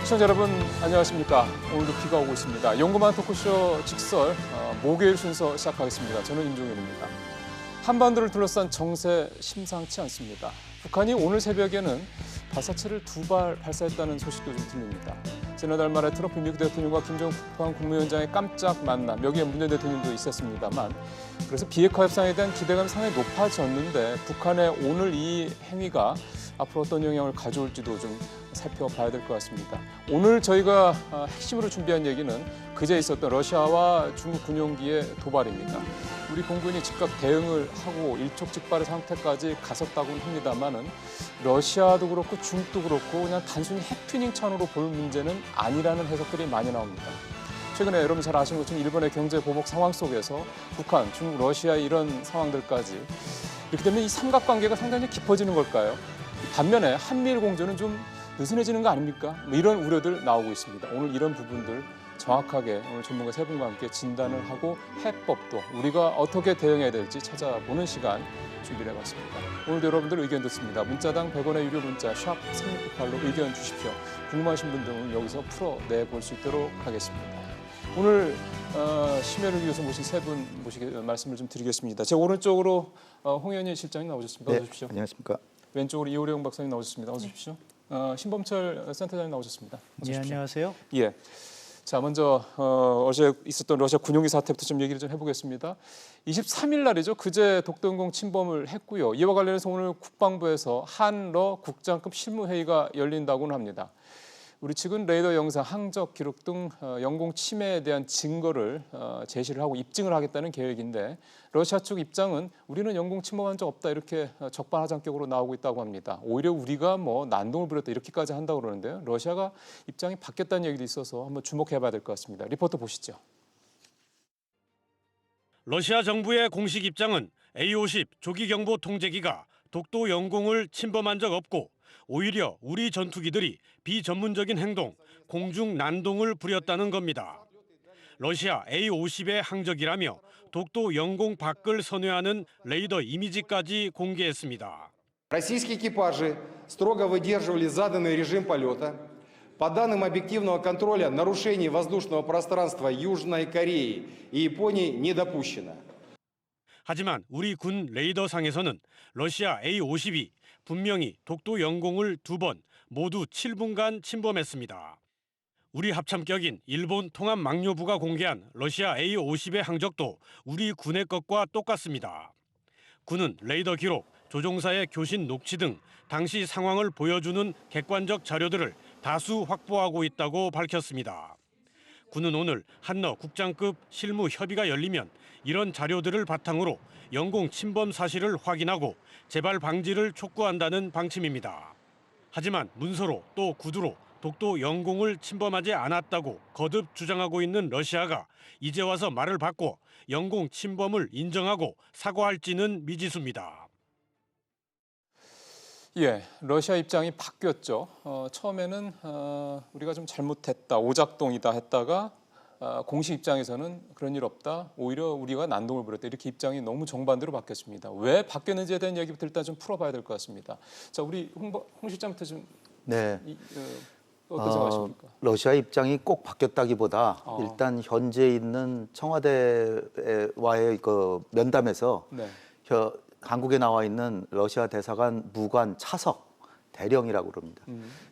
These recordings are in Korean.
시청자 여러분 안녕하십니까. 오늘도 비가 오고 있습니다. 연구만 토크쇼 직설 목요일 순서 시작하겠습니다. 저는 임종현입니다. 한반도를 둘러싼 정세 심상치 않습니다. 북한이 오늘 새벽에는 발사체를 2발 발사했다는 소식도 좀 들립니다. 지난달 말에 트럼프 미국 대통령과 김정은 북한 국무위원장의 깜짝 만남, 여기에 문 전 대통령도 있었습니다만, 그래서 비핵화 협상에 대한 기대감이 상당히 높아졌는데 북한의 오늘 이 행위가 앞으로 어떤 영향을 가져올지도 좀 살펴봐야 될 것 같습니다. 오늘 저희가 핵심으로 준비한 얘기는 그제 있었던 러시아와 중국 군용기의 도발입니다. 우리 공군이 즉각 대응을 하고 일촉즉발의 상태까지 갔었다고는 합니다만은 러시아도 그렇고 중국도 그렇고 그냥 단순히 핵튜닝 차원으로 볼 문제는 아니라는 해석들이 많이 나옵니다. 최근에 여러분 잘 아시는 것처럼 일본의 경제 보복 상황 속에서 북한, 중국, 러시아의 이런 상황들까지 이렇게 되면 이 삼각관계가 상당히 깊어지는 걸까요? 반면에 한미일 공조는 좀 느슨해지는 거 아닙니까? 이런 우려들 나오고 있습니다. 오늘 이런 부분들 정확하게 오늘 전문가 세 분과 함께 진단을 하고 해법도 우리가 어떻게 대응해야 될지 찾아보는 시간 준비를 해봤습니다. 오늘도 여러분들 의견 듣습니다. 문자당 100원의 유료 문자 샵 3698로 의견 주십시오. 궁금하신 분들은 여기서 풀어내볼 수 있도록 하겠습니다. 오늘 심야를 위해서 모신 세 분 말씀을 좀 드리겠습니다. 제 오른쪽으로 홍현희 실장님 나오셨습니다. 어서 오십시오. 안녕하십니까. 왼쪽으로 이호령 박사님 나오셨습니다. 어서 오십시오. 신범철 센터장님 나오셨습니다. 어서 오십시오. 안녕하세요. 예. 자, 먼저 어제 있었던 러시아 군용기 사태부터 좀 얘기를 좀 해보겠습니다. 23일 날이죠. 그제 독도영공 침범을 했고요. 이와 관련해서 오늘 국방부에서 한러 국장급 실무회의가 열린다고는 합니다. 우리 측은 레이더 영상, 항적 기록 등 영공 침해에 대한 증거를 제시를 하고 입증을 하겠다는 계획인데 러시아 측 입장은 우리는 영공 침범한 적 없다 이렇게 적반하장격으로 나오고 있다고 합니다. 오히려 우리가 난동을 부렸다 이렇게까지 한다고 그러는데요. 러시아가 입장이 바뀌었다는 얘기도 있어서 한번 주목해봐야 될 것 같습니다. 리포트 보시죠. 러시아 정부의 공식 입장은 A-50 조기경보 통제기가 독도 영공을 침범한 적 없고 오히려 우리 전투기들이 비전문적인 행동, 공중 난동을 부렸다는 겁니다. 러시아 A-50의 항적이라며 독도 영공 밖을 선회하는 레이더 이미지까지 공개했습니다. Российские экипажи строго выдерживали заданный режим полета. По данным объективного контроля, нарушений воздушного пространства Южной Кореи и Японии не допущено. 하지만 우리 군 레이더상에서는 러시아 A-50이 분명히 독도 영공을 2번 모두 7분간 침범했습니다. 우리 합참격인 일본 통합망료부가 공개한 러시아 A-50의 항적도 우리 군의 것과 똑같습니다. 군은 레이더 기록, 조종사의 교신 녹취 등 당시 상황을 보여주는 객관적 자료들을 다수 확보하고 있다고 밝혔습니다. 군은 오늘 한러 국장급 실무 협의가 열리면 이런 자료들을 바탕으로 영공 침범 사실을 확인하고 재발 방지를 촉구한다는 방침입니다. 하지만 문서로 또 구두로 독도 영공을 침범하지 않았다고 거듭 주장하고 있는 러시아가 이제 와서 말을 바꿔 영공 침범을 인정하고 사과할지는 미지수입니다. 예, 러시아 입장이 바뀌었죠. 처음에는 우리가 좀 잘못했다, 오작동이다 했다가 공식 입장에서는 그런 일 없다, 오히려 우리가 난동을 부렸다 이렇게 입장이 너무 정반대로 바뀌었습니다. 왜 바뀌었는지에 대한 얘기부터 일단 좀 풀어봐야 될 것 같습니다. 자, 우리 홍 실장부터 좀 어떤 생각하십니까? 러시아 입장이 꼭 바뀌었다기보다 일단 현재 있는 청와대와의 그 면담에서 한국에 나와 있는 러시아 대사관 무관 차석 대령이라고 그럽니다.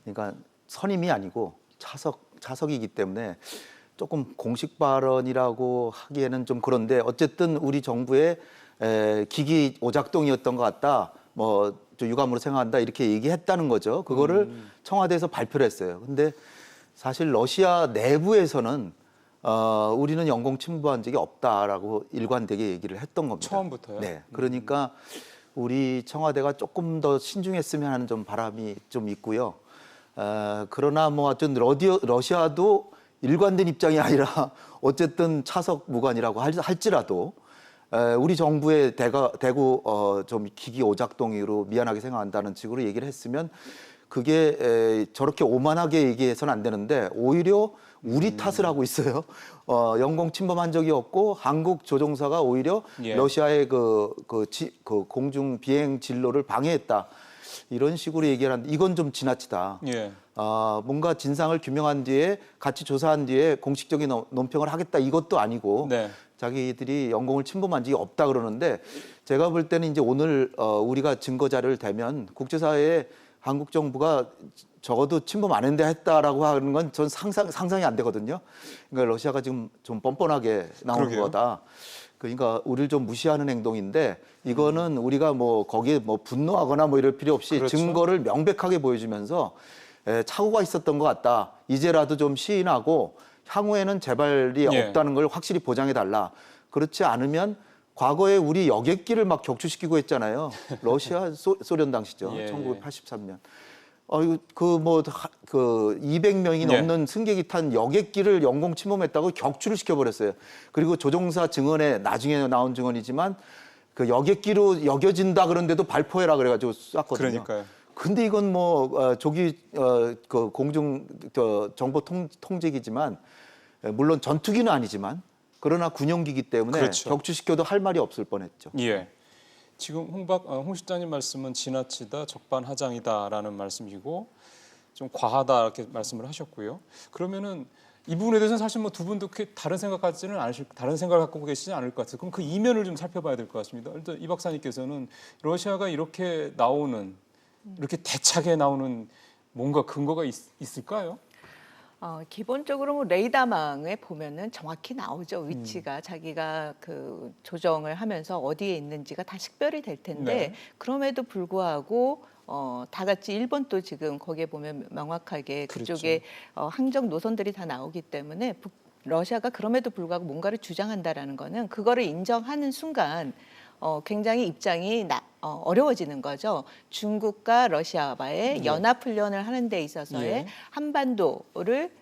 그러니까 선임이 아니고 차석이기 때문에 조금 공식 발언이라고 하기에는 좀 그런데 어쨌든 우리 정부의 기기 오작동이었던 것 같다. 좀 유감으로 생각한다 이렇게 얘기했다는 거죠. 그거를 청와대에서 발표를 했어요. 근데 사실 러시아 내부에서는 우리는 영공 침범한 적이 없다라고 일관되게 얘기를 했던 겁니다. 처음부터요? 네. 그러니까 우리 청와대가 조금 더 신중했으면 하는 좀 바람이 좀 있고요. 그러나 하여튼 러시아도 일관된 입장이 아니라 어쨌든 차석 무관이라고 할지라도 우리 정부의 대구 좀 기기 오작동으로 미안하게 생각한다는 식으로 얘기를 했으면 그게 저렇게 오만하게 얘기해서는 안 되는데 오히려 우리 탓을 하고 있어요. 영공 침범한 적이 없고 한국 조종사가 오히려 러시아의 그 공중 비행 진로를 방해했다. 이런 식으로 얘기를 하는데 이건 좀 지나치다. 예. 뭔가 진상을 규명한 뒤에 같이 조사한 뒤에 공식적인 논평을 하겠다 이것도 아니고 네. 자기들이 영공을 침범한 적이 없다 그러는데 제가 볼 때는 이제 오늘 우리가 증거 자료를 대면 국제사회에 한국 정부가 적어도 침범 안 했는데 했다라고 하는 건 전 상상이 안 되거든요. 그러니까 러시아가 지금 좀 뻔뻔하게 나오는 그러게요. 거다. 그러니까 우리를 좀 무시하는 행동인데 이거는 우리가 뭐 거기에 뭐 분노하거나 뭐 이럴 필요 없이 그렇죠. 증거를 명백하게 보여주면서 착오가 있었던 것 같다. 이제라도 좀 시인하고 향후에는 재발이 예. 없다는 걸 확실히 보장해 달라. 그렇지 않으면 과거에 우리 여객기를 막 격추시키고 했잖아요. 러시아 소련 당시죠. 예, 1983년. 그 200명이 예. 넘는 승객이 탄 여객기를 영공 침범했다고 격추를 시켜버렸어요. 그리고 조종사 증언에 나중에 나온 증언이지만 그 여객기로 여겨진다 그런데도 발포해라 그래가지고 쐈거든요. 그러니까요. 근데 이건 조기 그 공중 정보 통제기지만 물론 전투기는 아니지만 그러나 군용기기 때문에 그렇죠. 격추시켜도 할 말이 없을 뻔했죠. 예. 지금 홍 실장님 말씀은 지나치다, 적반하장이다라는 말씀이고 좀 과하다 이렇게 말씀을 하셨고요. 그러면은 이 부분에 대해서는 사실 뭐 두 분도 그렇게 다른 생각을 갖고 계시지 않을 것 같아요. 그럼 그 이면을 좀 살펴봐야 될 것 같습니다. 일단 이 박사님께서는 러시아가 이렇게 이렇게 대차게 나오는 뭔가 근거가 있을까요? 기본적으로 뭐 레이더망에 보면은 정확히 나오죠. 위치가 자기가 그 조정을 하면서 어디에 있는지가 다 식별이 될 텐데 네. 그럼에도 불구하고 다 같이 일본도 지금 거기에 보면 명확하게 그쪽에 항적 노선들이 다 나오기 때문에 러시아가 그럼에도 불구하고 뭔가를 주장한다라는 거는 그거를 인정하는 순간 굉장히 입장이 어려워지는 거죠. 중국과 러시아와의 연합훈련을 하는 데 있어서의 예. 한반도를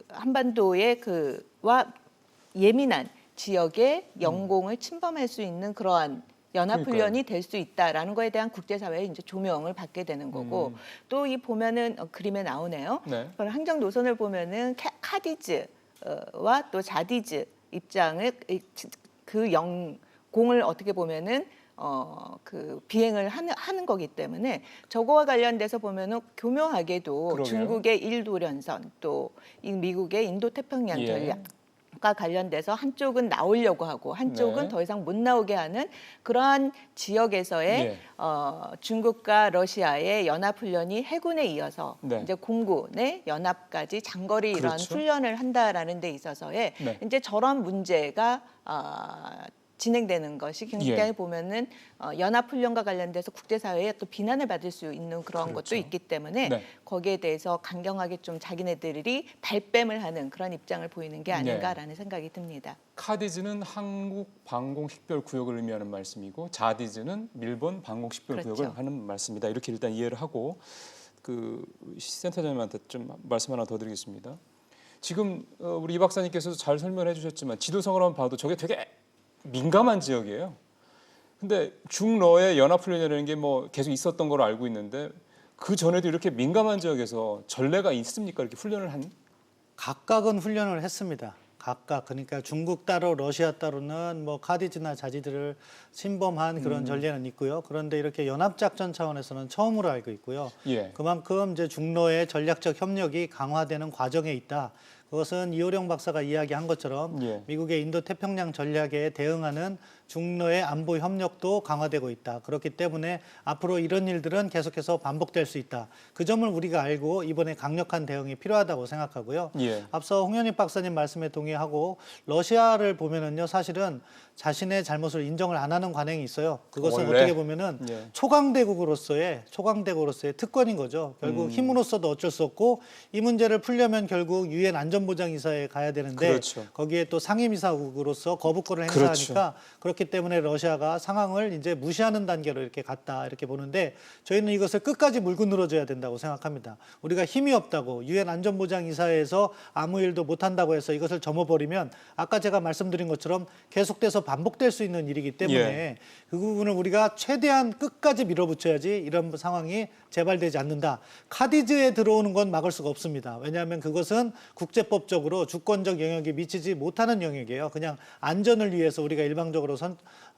한반도의 와 예민한 지역의 영공을 침범할 수 있는 그러한 연합훈련이 될 수 있다라는 거에 대한 국제사회의 이제 조명을 받게 되는 거고 또 이 보면은 그림에 나오네요. 네. 항적 노선을 보면은 카디즈와 또 자디즈 입장을 공을 어떻게 보면은 비행을 하는 거기 때문에 저거와 관련돼서 보면은 교묘하게도 그러게요. 중국의 일도련선 또 미국의 인도태평양 예. 전략과 관련돼서 한쪽은 나오려고 하고 한쪽은 네. 더 이상 못 나오게 하는 그러한 지역에서의 예. 중국과 러시아의 연합훈련이 해군에 이어서 네. 이제 공군의 연합까지 장거리 이런 그렇죠. 훈련을 한다라는 데 있어서의 네. 이제 저런 문제가 진행되는 것이 굉장히 예. 보면은 연합훈련과 관련돼서 국제사회에 또 비난을 받을 수 있는 그런 그렇죠. 것도 있기 때문에 네. 거기에 대해서 강경하게 좀 자기네들이 발뺌을 하는 그런 입장을 보이는 게 아닌가라는 생각이 듭니다. 카디즈는 한국 방공식별구역을 의미하는 말씀이고 자디즈는 일본 방공식별구역을 그렇죠. 하는 말씀이다. 이렇게 일단 이해를 하고 그 센터장님한테 좀 말씀 하나 더 드리겠습니다. 지금 우리 이 박사님께서도 잘 설명해 주셨지만 지도상으로 한번 봐도 저게 되게 민감한 지역이에요. 근데 중러의 연합훈련이라는 게 뭐 계속 있었던 걸로 알고 있는데 그 전에도 이렇게 민감한 지역에서 전례가 있습니까? 이렇게 훈련을 한? 각각은 훈련을 했습니다. 각각 그러니까 중국 따로 러시아 따로는 뭐 카디즈나 자지들을 침범한 그런 전례는 있고요. 그런데 이렇게 연합작전 차원에서는 처음으로 알고 있고요. 예. 그만큼 이제 중로의 전략적 협력이 강화되는 과정에 있다. 그것은 이호령 박사가 이야기한 것처럼 예. 미국의 인도태평양 전략에 대응하는 중로의 안보 협력도 강화되고 있다. 그렇기 때문에 앞으로 이런 일들은 계속해서 반복될 수 있다. 그 점을 우리가 알고 이번에 강력한 대응이 필요하다고 생각하고요. 예. 앞서 홍현익 박사님 말씀에 동의하고 러시아를 보면은요, 사실은 자신의 잘못을 인정을 안 하는 관행이 있어요. 그것은 원래? 어떻게 보면은 예. 초강대국으로서의 특권인 거죠. 결국 힘으로써도 어쩔 수 없고 이 문제를 풀려면 결국 유엔 안전보장이사에 가야 되는데 그렇죠. 거기에 또 상임이사국으로서 거부권을 그렇죠. 행사하니까 그렇기 때문에 러시아가 상황을 이제 무시하는 단계로 이렇게 갔다 이렇게 보는데 저희는 이것을 끝까지 물고 늘어져야 된다고 생각합니다. 우리가 힘이 없다고 유엔 안전보장이사에서 아무 일도 못한다고 해서 이것을 접어버리면 아까 제가 말씀드린 것처럼 계속돼서 반복될 수 있는 일이기 때문에 예. 그 부분을 우리가 최대한 끝까지 밀어붙여야지 이런 상황이 재발되지 않는다. 카디즈에 들어오는 건 막을 수가 없습니다. 왜냐하면 그것은 국제법 국제법적으로 주권적 영역이 미치지 못하는 영역이에요. 그냥 안전을 위해서 우리가 일방적으로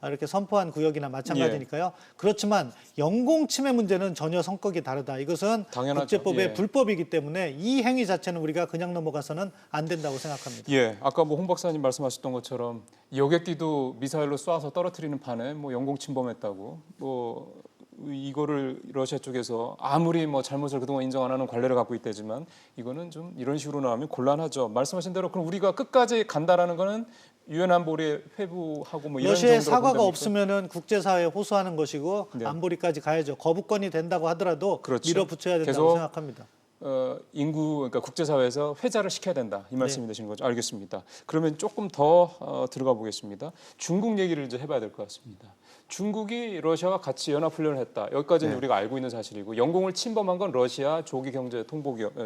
이렇게 선포한 구역이나 마찬가지니까요. 그렇지만 영공 침해 문제는 전혀 성격이 다르다. 이것은 당연하죠. 국제법의 예. 불법이기 때문에 이 행위 자체는 우리가 그냥 넘어가서는 안 된다고 생각합니다. 예, 아까 뭐 홍 박사님 말씀하셨던 것처럼 여객기도 미사일로 쏴서 떨어뜨리는 판에 뭐 영공 침범했다고 뭐 이거를 러시아 쪽에서 아무리 뭐 잘못을 그동안 인정 안 하는 관례를 갖고 있다지만 이거는 좀 이런 식으로 나오면 곤란하죠. 말씀하신 대로 그럼 우리가 끝까지 간다라는 거는 유엔 안보리에 회부하고 뭐 이런 러시아의 정도로 사과가 본답니까? 없으면은 국제사회에 호소하는 것이고 네. 안보리까지 가야죠. 거부권이 된다고 하더라도 그렇죠. 밀어붙여야 된다고 계속 생각합니다. 인구 그러니까 국제사회에서 회자를 시켜야 된다 이 말씀이 네. 되신 거죠. 알겠습니다. 그러면 조금 더 들어가 보겠습니다. 중국 얘기를 이제 해봐야 될 것 같습니다. 중국이 러시아와 같이 연합훈련을 했다. 여기까지는 네. 우리가 알고 있는 사실이고 영공을 침범한 건 러시아 조기 경제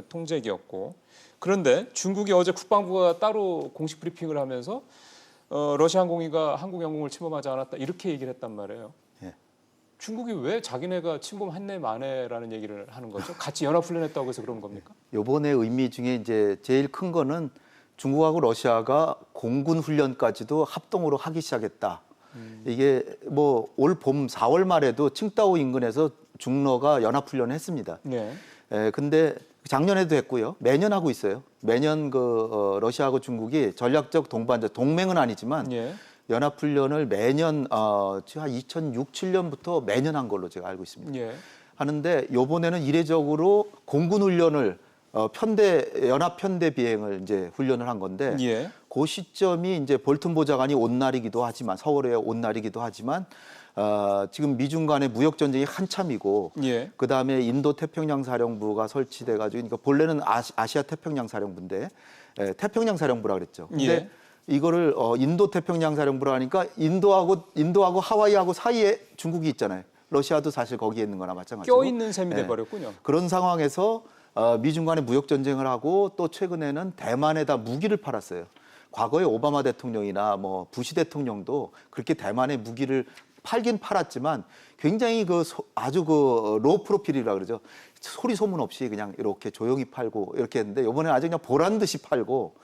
통제기였고 그런데 중국이 어제 국방부가 따로 공식 브리핑을 하면서 러시아 항공기가 한국 영공을 침범하지 않았다 이렇게 얘기를 했단 말이에요. 예. 중국이 왜 자기네가 침범했네 마네라는 얘기를 하는 거죠? 같이 연합훈련했다고 해서 그런 겁니까? 요번의 의미 중에 이제 제일 큰 거는 중국하고 러시아가 공군 훈련까지도 합동으로 하기 시작했다. 이게 뭐 올 봄 4월 말에도 칭다오 인근에서 중러가 연합훈련을 했습니다. 네. 근데 작년에도 했고요. 매년 하고 있어요. 매년 러시아하고 중국이 전략적 동반자, 동맹은 아니지만 예. 연합훈련을 매년 한 2006, 7년부터 매년 한 걸로 제가 알고 있습니다. 예. 하는데 이번에는 이례적으로 공군 훈련을 연합 편대 비행을 이제 훈련을 한 건데 예. 그 시점이 이제 볼튼 보좌관이 온 날이기도 하지만 서울에 온 날이기도 하지만 지금 미중 간의 무역 전쟁이 한참이고 예. 그다음에 인도 태평양 사령부가 설치돼 가지고 그러니까 본래는 아시아 태평양 사령부인데 태평양 사령부라 그랬죠. 근데 예. 이거를 인도 태평양 사령부라 하니까 인도하고 하와이하고 사이에 중국이 있잖아요. 러시아도 사실 거기에 있는 거나 마찬가지고. 껴있는 셈이 돼버렸군요. 그런 상황에서 미중 간의 무역 전쟁을 하고 또 최근에는 대만에다 무기를 팔았어요. 과거에 오바마 대통령이나 뭐 부시 대통령도 그렇게 대만에 무기를 팔긴 팔았지만 굉장히 아주 로우 프로필이라 그러죠. 소리 소문 없이 그냥 이렇게 조용히 팔고 이렇게 했는데 이번에 아주 그냥 보란 듯이 팔고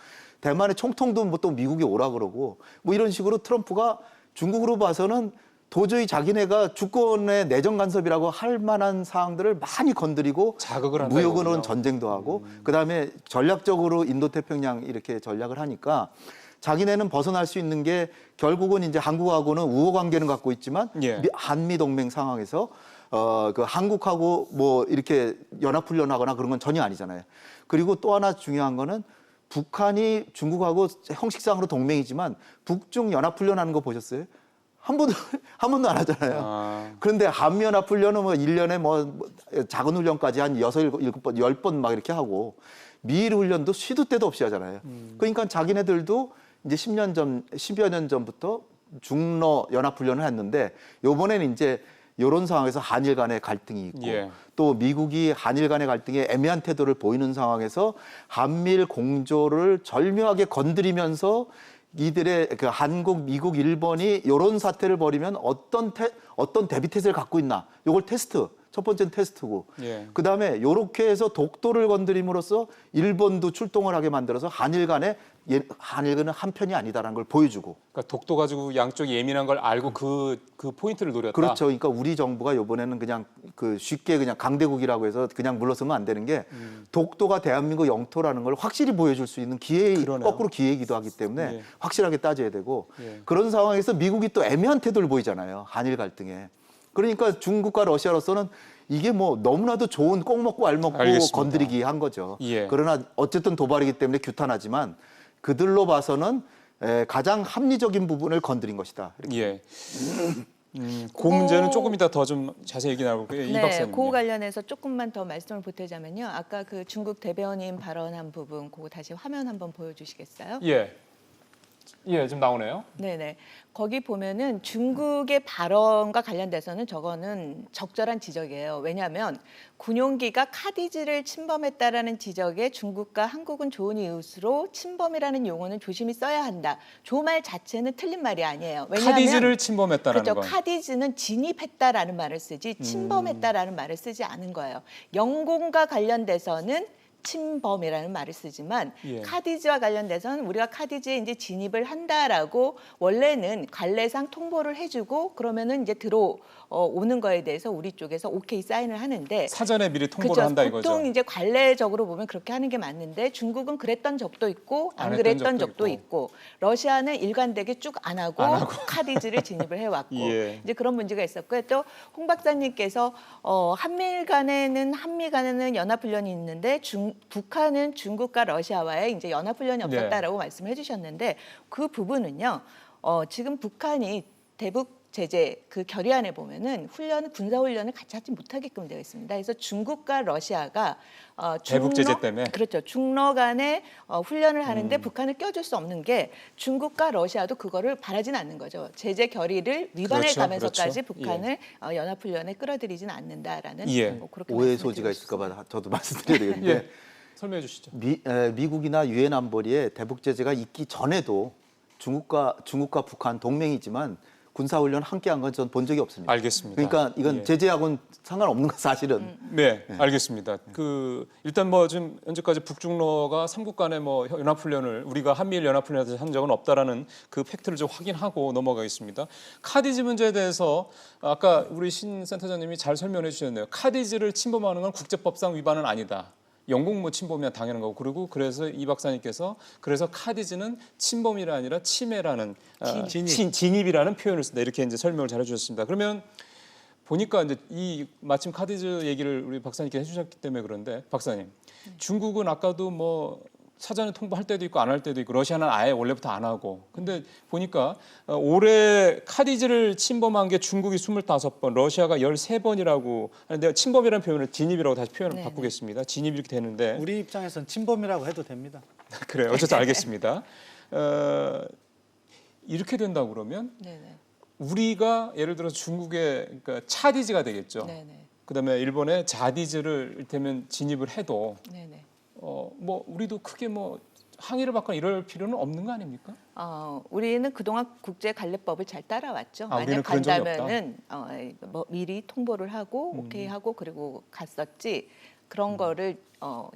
대만의 총통도 뭐 또 미국이 오라 그러고 뭐 이런 식으로 트럼프가 중국으로 봐서는 도저히 자기네가 주권의 내정 간섭이라고 할 만한 사항들을 많이 건드리고 자극을 한다 무역으로는 이거군요. 전쟁도 하고 그다음에 전략적으로 인도 태평양 이렇게 전략을 하니까 자기네는 벗어날 수 있는 게 결국은 이제 한국하고는 우호 관계는 갖고 있지만 예. 한미 동맹 상황에서 한국하고 뭐 이렇게 연합 훈련하거나 그런 건 전혀 아니잖아요. 그리고 또 하나 중요한 거는 북한이 중국하고 형식상으로 동맹이지만 북중 연합 훈련하는 거 보셨어요? 한 번도 안 하잖아요. 그런데 한미연합훈련은 뭐 1년에 뭐 작은 훈련까지 한 6, 7번, 10번 막 이렇게 하고 미일 훈련도 시도 때도 없이 하잖아요. 그러니까 자기네들도 이제 10여 년 전부터 중러 연합훈련을 했는데 요번에는 이제 이런 상황에서 한일 간의 갈등이 있고 예. 또 미국이 한일 간의 갈등에 애매한 태도를 보이는 상황에서 한미일 공조를 절묘하게 건드리면서 이들의 한국, 미국, 일본이 이런 사태를 벌이면 어떤 대비태세를 갖고 있나? 이걸 첫 번째는 테스트고. 예. 그다음에 이렇게 해서 독도를 건드림으로써 일본도 출동을 하게 만들어서 한일간은 한 편이 아니다라는 걸 보여주고. 그러니까 독도 가지고 양쪽이 예민한 걸 알고 그 포인트를 노렸다. 그렇죠. 그러니까 우리 정부가 이번에는 그냥 쉽게 그냥 강대국이라고 해서 그냥 물러서면 안 되는 게 독도가 대한민국 영토라는 걸 확실히 보여줄 수 있는 그러네요. 거꾸로 기회이기도 하기 때문에 예. 확실하게 따져야 되고 예. 그런 상황에서 미국이 또 애매한 태도를 보이잖아요. 한일 갈등에. 그러니까 중국과 러시아로서는 이게 뭐 너무나도 좋은 꼭 먹고 알 먹고 알겠습니다. 건드리기 한 거죠. 예. 그러나 어쨌든 도발이기 때문에 규탄하지만 그들로 봐서는 가장 합리적인 부분을 건드린 것이다. 이렇게. 예. 그 문제는 조금 이따 더 좀 자세히 얘기 나눠볼게요. 이 네, 박사님. 그거 관련해서 조금만 더 말씀을 보태자면요. 아까 그 중국 대변인 발언한 부분, 그거 다시 화면 한번 보여주시겠어요? 예. 예, 지금 나오네요. 네네. 거기 보면은 중국의 발언과 관련돼서는 저거는 적절한 지적이에요. 왜냐하면 군용기가 카디즈를 침범했다라는 지적에 중국과 한국은 좋은 이웃으로 침범이라는 용어는 조심히 써야 한다. 저 말 자체는 틀린 말이 아니에요. 왜냐하면 카디즈를 침범했다라는 그렇죠. 건. 카디즈는 진입했다라는 말을 쓰지 침범했다라는 말을 쓰지 않은 거예요. 영공과 관련돼서는 침범이라는 말을 쓰지만 예. 카디지와 관련돼서는 우리가 카디지에 이제 진입을 한다라고 원래는 관례상 통보를 해주고 그러면은 이제 들어오는 거에 대해서 우리 쪽에서 오케이 사인을 하는데 사전에 미리 통보를 그죠. 한다 이거죠. 보통 이제 관례적으로 보면 그렇게 하는 게 맞는데 중국은 그랬던 적도 있고 안 안 그랬던 했던 적도 적도 있고 러시아는 일관되게 쭉 안 하고 카디지를 진입을 해왔고 예. 이제 그런 문제가 있었고요. 또 홍 박사님께서 한미 간에는 연합훈련이 있는데 북한은 중국과 러시아와의 이제 연합훈련이 없었다라고 말씀을 해주셨는데 그 부분은요. 지금 북한이 대북 제재 그 결의안에 보면은 군사 훈련을 같이 하지 못하게끔 되어 있습니다. 그래서 중국과 러시아가 대북 제재 때문에 그렇죠. 중러 간에 훈련을 하는데 북한을 껴줄 수 없는 게 중국과 러시아도 그거를 바라진 않는 거죠. 제재 결의를 위반해 그렇죠, 가면서까지 그렇죠. 북한을 연합 훈련에 끌어들이지는 않는다라는 예. 뭐 그렇게 오해 말씀을 소지가 드리고 있을까 봐 저도 말씀드려야 되겠는데 예. 설명해 주시죠. 미국이나 유엔 안보리에 대북 제재가 있기 전에도 중국과 북한 동맹이지만 군사훈련 함께 한 건 전 본 적이 없습니다. 알겠습니다. 그러니까 이건 예. 제재하고는 상관없는 거 사실은. 네, 알겠습니다. 일단 뭐 지금 현재까지 북중러가 삼국 간의 뭐 연합훈련을 우리가 한미일 연합훈련을 한 적은 없다라는 그 팩트를 좀 확인하고 넘어가겠습니다. 카디지 문제에 대해서 아까 우리 신 센터장님이 잘 설명해 주셨네요. 카디지를 침범하는 건 국제법상 위반은 아니다. 영국 뭐 침범이야 당연한 거고 그래서 이 박사님께서 그래서 카디지는 침범이 아니라 침해라는 진입이라는 표현을 쓴다 이렇게 이제 설명을 잘 해주셨습니다. 그러면 보니까 이제 이 마침 카디지 얘기를 우리 박사님께 해주셨기 때문에 그런데 박사님 중국은 아까도 뭐 사전에 통보할 때도 있고 안 할 때도 있고 러시아는 아예 원래부터 안 하고 근데 보니까 올해 카디지를 침범한 게 중국이 25번 러시아가 13번이라고 하는데 침범이라는 표현을 진입이라고 다시 표현을 바꾸겠습니다. 진입 이렇게 되는데 우리 입장에서는 침범이라고 해도 됩니다. 그래요. 어쨌든 알겠습니다. 이렇게 된다고 그러면 네네. 우리가 예를 들어서 중국의 그러니까 차디지가 되겠죠. 네네. 그다음에 일본의 자디지를 이를테면 진입을 해도 네네. 뭐 우리도 크게 뭐 항의를 받거나 이럴 필요는 없는 거 아닙니까? 우리는 그동안 국제관례법을 잘 따라왔죠. 우리는 만약 그런 적이 간다면은 뭐 미리 통보를 하고 오케이 하고 그리고 갔었지 그런 거를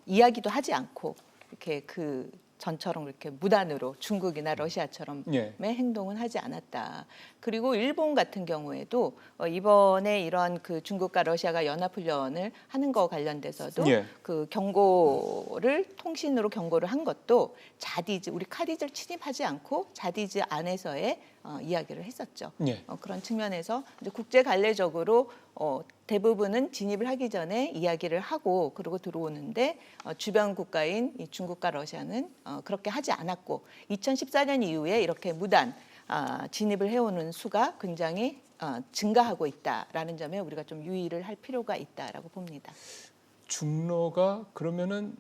이야기도 하지 않고 이렇게 그 전처럼 이렇게 무단으로 중국이나 러시아처럼 예. 행동은 하지 않았다. 그리고 일본 같은 경우에도 이번에 이런 그 중국과 러시아가 연합훈련을 하는 거 관련돼서도 예. 그 경고를 통신으로 경고를 한 것도 자디즈 우리 카디즈를 침입하지 않고 자디즈 안에서의 이야기를 했었죠. 예. 그런 측면에서 이제 국제 관례적으로 대부분은 진입을 하기 전에 이야기를 하고 그러고 들어오는데 주변 국가인 이 중국과 러시아는 그렇게 하지 않았고 2014년 이후에 이렇게 무단 진입을 해오는 수가 굉장히 증가하고 있다라는 점에 우리가 좀 유의를 할 필요가 있다라고 봅니다. 중러가 그러면은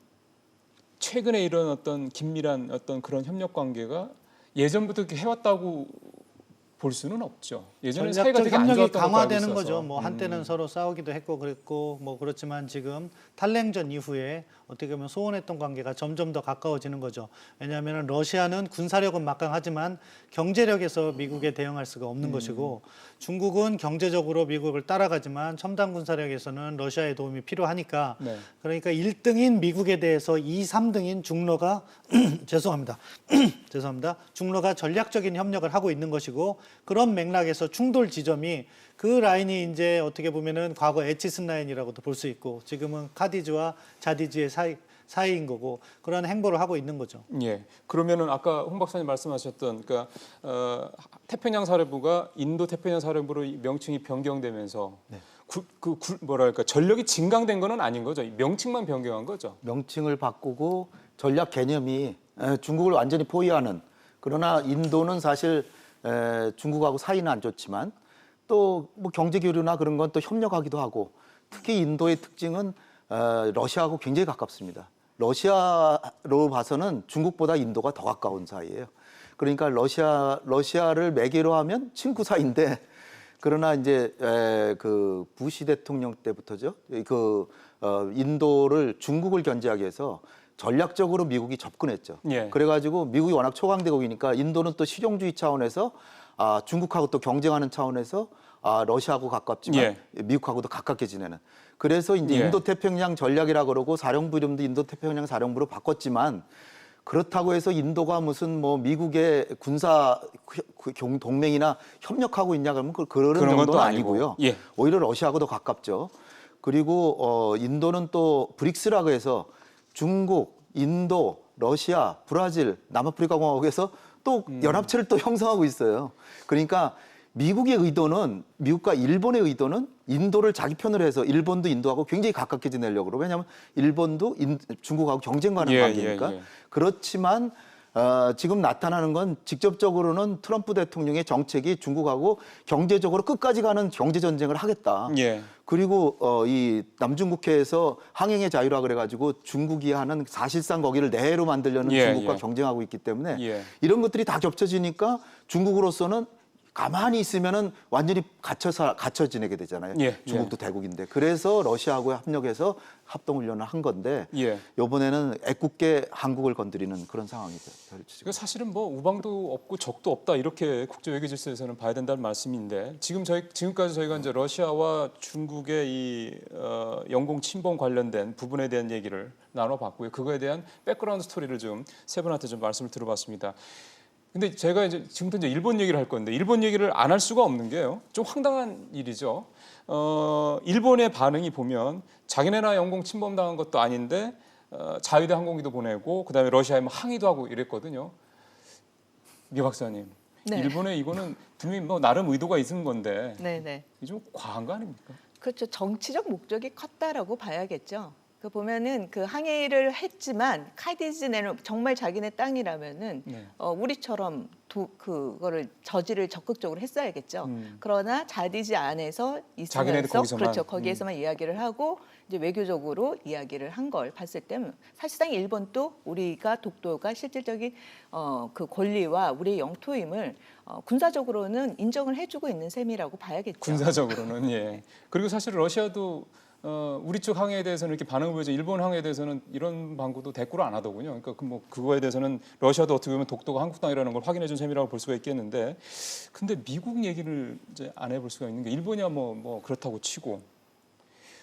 최근에 이런 어떤 긴밀한 어떤 그런 협력 관계가 예전부터 이렇게 해왔다고 볼 수는 없죠. 예전에 사이가 전략적 되게 안 협력이 좋았던 것도 알고 강화되는 있어서. 거죠. 뭐 한때는 서로 싸우기도 했고 그랬고 뭐 그렇지만 지금 탈냉전 이후에 어떻게 보면 소원했던 관계가 점점 더 가까워지는 거죠. 왜냐하면 러시아는 군사력은 막강하지만 경제력에서 미국에 대응할 수가 없는 것이고 중국은 경제적으로 미국을 따라가지만 첨단 군사력에서는 러시아의 도움이 필요하니까 네. 그러니까 1등인 미국에 대해서 2, 3등인 중러가 죄송합니다. 중러가 전략적인 협력을 하고 있는 것이고 그런 맥락에서 충돌 지점이 그 라인이 이제 어떻게 보면은 과거 에치슨 라인이라고도 볼 수 있고 지금은 카디지와 자디지의 사이인 거고 그런 행보를 하고 있는 거죠. 예. 그러면은 아까 홍 박사님 말씀하셨던 그러니까 태평양 사령부가 인도 태평양 사령부로 명칭이 변경되면서 뭐랄까 전력이 증강된 거는 아닌 거죠. 명칭만 변경한 거죠. 명칭을 바꾸고 전략 개념이 중국을 완전히 포위하는 그러나 인도는 사실 중국하고 사이는 안 좋지만 또 뭐 경제 교류나 그런 건 또 협력하기도 하고 특히 인도의 특징은 러시아하고 굉장히 가깝습니다. 러시아로 봐서는 중국보다 인도가 더 가까운 사이예요. 그러니까 러시아를 매개로 하면 친구 사이인데 그러나 이제 그 부시 대통령 때부터죠. 인도를 중국을 견제하기 위해서 전략적으로 미국이 접근했죠. 예. 그래가지고 미국이 워낙 초강대국이니까 인도는 또 실용주의 차원에서 중국하고 또 경쟁하는 차원에서 러시아하고 가깝지만 예. 미국하고도 가깝게 지내는 그래서 이제 예. 인도태평양 전략이라 그러고 사령부 이름도 인도태평양 사령부로 바꿨지만 그렇다고 해서 인도가 무슨 뭐 미국의 군사 동맹이나 협력하고 있냐 그러면 그런 건 정도는 또 아니고. 아니고요. 예. 오히려 러시아하고 더 가깝죠. 그리고 인도는 또 브릭스라고 해서 중국, 인도, 러시아, 브라질, 남아프리카 공화국에서 또 연합체를 또 형성하고 있어요. 그러니까 미국의 의도는 미국과 일본의 의도는 인도를 자기 편으로 해서 일본도 인도하고 굉장히 가깝게 지내려고 그러고 왜냐하면 일본도 중국하고 경쟁하는 예, 관계니까. 예, 예. 그렇지만 지금 나타나는 건 직접적으로는 트럼프 대통령의 정책이 중국하고 경제적으로 끝까지 가는 경제 전쟁을 하겠다. 예. 그리고 이 남중국해에서 항행의 자유라 그래가지고 중국이 하는 사실상 거기를 내로 만들려는 예, 중국과 예. 경쟁하고 있기 때문에 예. 이런 것들이 다 겹쳐지니까 중국으로서는 가만히 있으면은 완전히 갇혀 지내게 되잖아요. 예, 중국도 대국인데 그래서 러시아하고 협력해서 합동훈련을 한 건데 예. 이번에는 애꿎게 한국을 건드리는 그런 상황이 펼쳐지고 그 사실은 뭐 우방도 없고 적도 없다 이렇게 국제 외교 질서에서는 봐야 된다는 말씀인데 지금까지 저희가 이제 러시아와 중국의 이 영공 침범 관련된 부분에 대한 얘기를 나눠봤고요. 그거에 대한 백그라운드 스토리를 좀 세 분한테 좀 말씀을 들어봤습니다. 근데 제가 이제 지금부터 이제 일본 얘기를 할 건데 일본 얘기를 안 할 수가 없는 게요. 좀 황당한 일이죠. 일본의 반응이 보면 자기네나 영공 침범당한 것도 아닌데 자위대 항공기도 보내고 그다음에 러시아에 뭐 항의도 하고 이랬거든요. 미 박사님, 네. 일본의 이거는 분명히 뭐 나름 의도가 있는 건데 네네. 이게 좀 과한 거 아닙니까? 그렇죠. 정치적 목적이 컸다라고 봐야겠죠. 그 보면은 그 항해를 했지만 카디지네는 정말 자기네 땅이라면은 네. 우리처럼 그거를 저지를 적극적으로 했어야겠죠. 그러나 자디지 안에서 자기네들 있으면서 거기서만. 그렇죠. 거기에서만 이야기를 하고 이제 외교적으로 이야기를 한 걸 봤을 때는 사실상 일본도 우리가 독도가 실질적인 그 권리와 우리의 영토임을 군사적으로는 인정을 해주고 있는 셈이라고 봐야겠죠. 군사적으로는 예. 그리고 사실 러시아도 우리 쪽 항해에 대해서는 이렇게 반응을 보이죠. 일본 항해에 대해서는 이런 방구도 대꾸를 안 하더군요. 그러니까 뭐 그거에 대해서는 러시아도 어떻게 보면 독도가 한국 땅이라는 걸 확인해 준 셈이라고 볼 수가 있겠는데, 근데 미국 얘기를 이제 안 해볼 수가 있는 게 일본이야 뭐 그렇다고 치고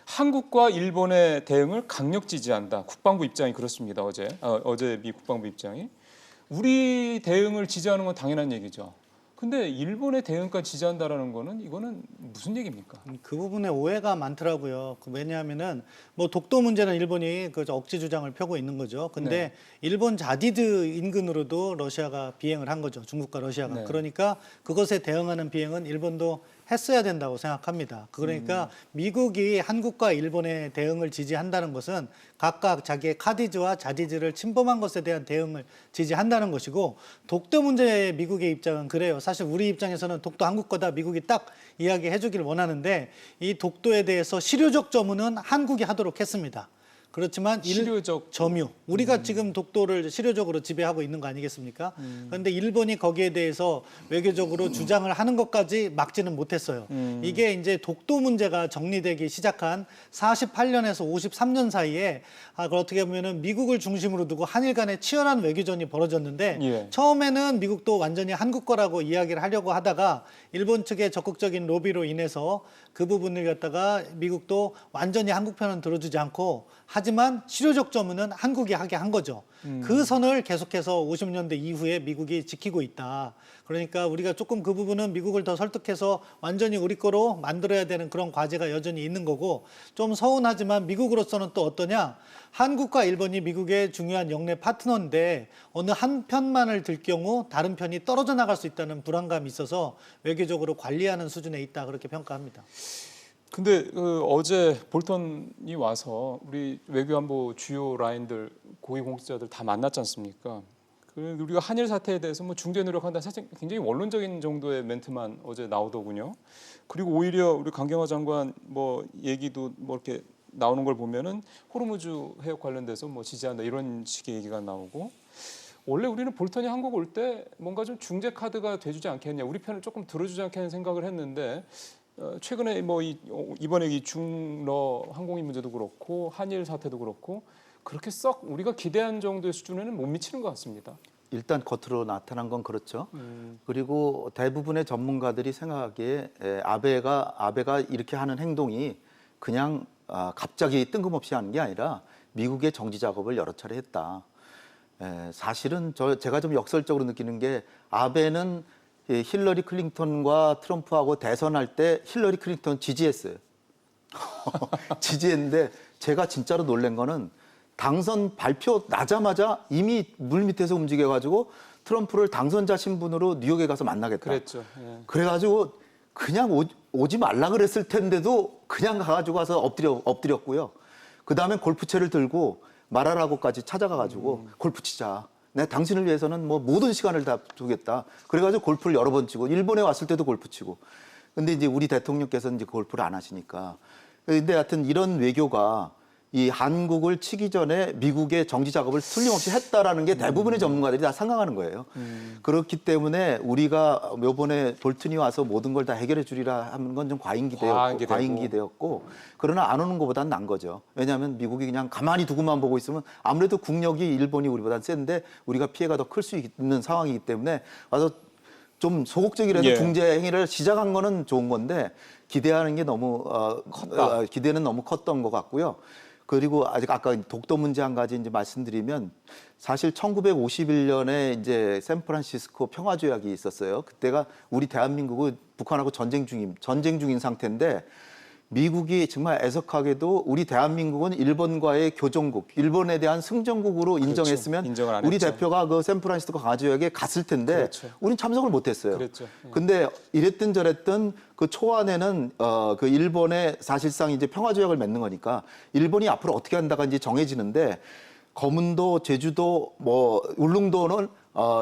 한국과 일본의 대응을 강력 지지한다. 국방부 입장이 그렇습니다. 어제 미 국방부 입장이 우리 대응을 지지하는 건 당연한 얘기죠. 근데 일본의 대응까지 지지한다라는 거는 이거는 무슨 얘기입니까? 그 부분에 오해가 많더라고요. 왜냐하면은 뭐 독도 문제는 일본이 그 억지 주장을 펴고 있는 거죠. 근데 네. 일본 자디드 인근으로도 러시아가 비행을 한 거죠. 중국과 러시아가. 네. 그러니까 그것에 대응하는 비행은 일본도 했어야 된다고 생각합니다. 그러니까 미국이 한국과 일본의 대응을 지지한다는 것은 각각 자기의 카디즈와 자디즈를 침범한 것에 대한 대응을 지지한다는 것이고 독도 문제의 미국의 입장은 그래요. 사실 우리 입장에서는 독도 한국 거다 미국이 딱 이야기해 주길 원하는데 이 독도에 대해서 실효적 점유는 한국이 하도록 했습니다. 그렇지만 실효적 점유. 우리가 지금 독도를 실효적으로 지배하고 있는 거 아니겠습니까? 그런데 일본이 거기에 대해서 외교적으로 주장을 하는 것까지 막지는 못했어요. 이게 이제 독도 문제가 정리되기 시작한 48년에서 53년 사이에 어떻게 보면은 미국을 중심으로 두고 한일 간의 치열한 외교전이 벌어졌는데 예. 처음에는 미국도 완전히 한국 거라고 이야기를 하려고 하다가 일본 측의 적극적인 로비로 인해서 그 부분을 갖다가 미국도 완전히 한국 편은 들어주지 않고 하지만 실효적 점유는 한국이 하게 한 거죠. 그 선을 계속해서 50년대 이후에 미국이 지키고 있다. 그러니까 우리가 조금 그 부분은 미국을 더 설득해서 완전히 우리 거로 만들어야 되는 그런 과제가 여전히 있는 거고 좀 서운하지만 미국으로서는 또 어떠냐. 한국과 일본이 미국의 중요한 영내 파트너인데 어느 한 편만을 들 경우 다른 편이 떨어져 나갈 수 있다는 불안감이 있어서 외교적으로 관리하는 수준에 있다 그렇게 평가합니다. 근데 어제 볼턴이 와서 우리 외교안보 주요 라인들 고위 공직자들 다 만났지 않습니까? 우리가 한일 사태에 대해서 뭐 중재 노력한다 사실 굉장히 원론적인 정도의 멘트만 어제 나오더군요. 그리고 오히려 우리 강경화 장관 뭐 얘기도 뭐 이렇게 나오는 걸 보면은 호르무즈 해역 관련돼서 뭐 지지한다 이런 식의 얘기가 나오고 원래 우리는 볼턴이 한국 올 때 뭔가 좀 중재 카드가 돼주지 않겠냐 우리 편을 조금 들어주지 않겠냐는 생각을 했는데 최근에 뭐 이번에 이 중러 항공인 문제도 그렇고 한일 사태도 그렇고 그렇게 썩 우리가 기대한 정도의 수준에는 못 미치는 것 같습니다. 일단 겉으로 나타난 건 그렇죠. 그리고 대부분의 전문가들이 생각하기에 아베가 이렇게 하는 행동이 그냥 갑자기 뜬금없이 하는 게 아니라 미국의 정지 작업을 여러 차례 했다. 사실은 제가 좀 역설적으로 느끼는 게 아베는 힐러리 클린턴과 트럼프하고 대선할 때 힐러리 클린턴 지지했어요. 지지했는데 제가 진짜로 놀란 거는 당선 발표 나자마자 이미 물밑에서 움직여가지고 트럼프를 당선자 신분으로 뉴욕에 가서 만나겠다. 그랬죠. 예. 그래가지고 그냥 오지 말라 그랬을 텐데도 그냥 가가지고 가서 엎드렸고요. 그 다음에 골프채를 들고 마라라고까지 찾아가가지고 골프 치자. 내가 당신을 위해서는 뭐 모든 시간을 다 두겠다. 그래가지고 골프를 여러 번 치고 일본에 왔을 때도 골프 치고. 근데 이제 우리 대통령께서는 이제 골프를 안 하시니까. 근데 하여튼 이런 외교가 이 한국을 치기 전에 미국의 정지 작업을 틀림없이 했다라는 게 대부분의 전문가들이 다 상강하는 거예요. 그렇기 때문에 우리가 이번에 볼튼이 와서 모든 걸 다 해결해 주리라 하는 건 좀 과잉기대였고 그러나 안 오는 것보다는 난 거죠. 왜냐하면 미국이 그냥 가만히 두고만 보고 있으면 아무래도 국력이 일본이 우리보다 센데 우리가 피해가 더 클 수 있는 상황이기 때문에 와서 좀 소극적이라도 중재 행위를 시작한 거는 좋은 건데 기대하는 게 너무 기대는 너무 컸던 것 같고요. 그리고 아직 아까 독도 문제 한 가지 이제 말씀드리면 사실 1951년에 이제 샌프란시스코 평화조약이 있었어요. 그때가 우리 대한민국은 북한하고 전쟁 중인 상태인데 미국이 정말 애석하게도 우리 대한민국은 일본과의 교종국, 일본에 대한 승전국으로 인정했으면 인정을 안 우리 했죠. 대표가 그 샌프란시스코 강화조약에 갔을 텐데 우린 참석을 못했어요. 그랬죠. 근데 이랬든 저랬든 그 초안에는 그 일본의 사실상 이제 평화조약을 맺는 거니까 일본이 앞으로 어떻게 한다가 이제 정해지는데 거문도, 제주도, 뭐 울릉도는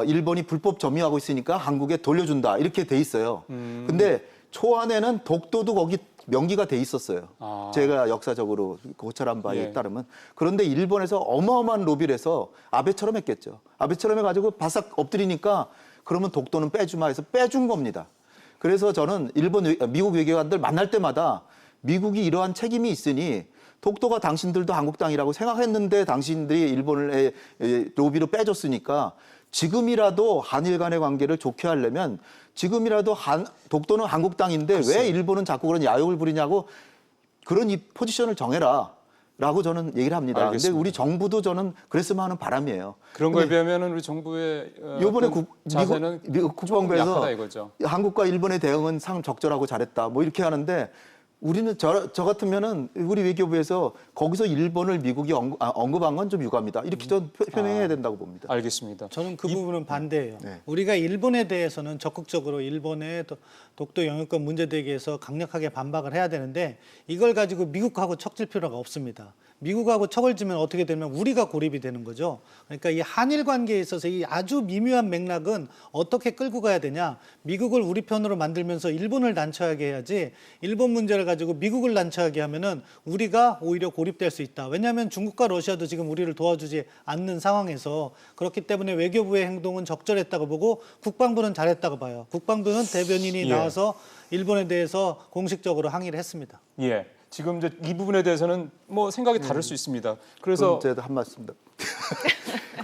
일본이 불법 점유하고 있으니까 한국에 돌려준다 이렇게 돼 있어요. 근데 초안에는 독도도 거기 명기가 돼 있었어요. 제가 역사적으로 고찰한 바에 따르면. 그런데 일본에서 어마어마한 로비를 해서 아베처럼 했겠죠. 아베처럼 해가지고 바싹 엎드리니까 그러면 독도는 빼주마 해서 빼준 겁니다. 그래서 저는 미국 외교관들 만날 때마다 미국이 이러한 책임이 있으니 독도가 당신들도 한국 땅이라고 생각했는데 당신들이 일본을 로비로 빼줬으니까 지금이라도 한일 간의 관계를 좋게 하려면 지금이라도 독도는 한국 땅인데 왜 일본은 자꾸 그런 야욕을 부리냐고 그런 이 포지션을 정해라. 라고 저는 얘기를 합니다. 근데 우리 정부도 저는 그랬으면 하는 바람이에요. 그런 거에 비하면 우리 정부의 이번에 자세는 미국 국방부에서 약하다 이거죠. 한국과 일본의 대응은 상 적절하고 잘했다. 뭐 이렇게 하는데 우리는 저 같으면은 우리 외교부에서 거기서 일본을 미국이 언급한 건 좀 유감이다. 이렇게 좀 표명해야 된다고 봅니다. 알겠습니다. 저는 그 부분은 반대예요. 네. 우리가 일본에 대해서는 적극적으로 일본의 독도 영유권 문제 대기에서 강력하게 반박을 해야 되는데 이걸 가지고 미국하고 척질 필요가 없습니다. 미국하고 척을 지면 어떻게 되면 우리가 고립이 되는 거죠. 그러니까 이 한일 관계에 있어서 이 아주 미묘한 맥락은 어떻게 끌고 가야 되냐. 미국을 우리 편으로 만들면서 일본을 난처하게 해야지 일본 문제를 가지고 미국을 난처하게 하면은 우리가 오히려 고립될 수 있다. 왜냐하면 중국과 러시아도 지금 우리를 도와주지 않는 상황에서 그렇기 때문에 외교부의 행동은 적절했다고 보고 국방부는 잘했다고 봐요. 국방부는 대변인이 나와서 일본에 대해서 공식적으로 항의를 했습니다. 예. 지금 이제 이 부분에 대해서는 뭐 생각이 다를 수 있습니다. 그래서 제가 한 말씀 더.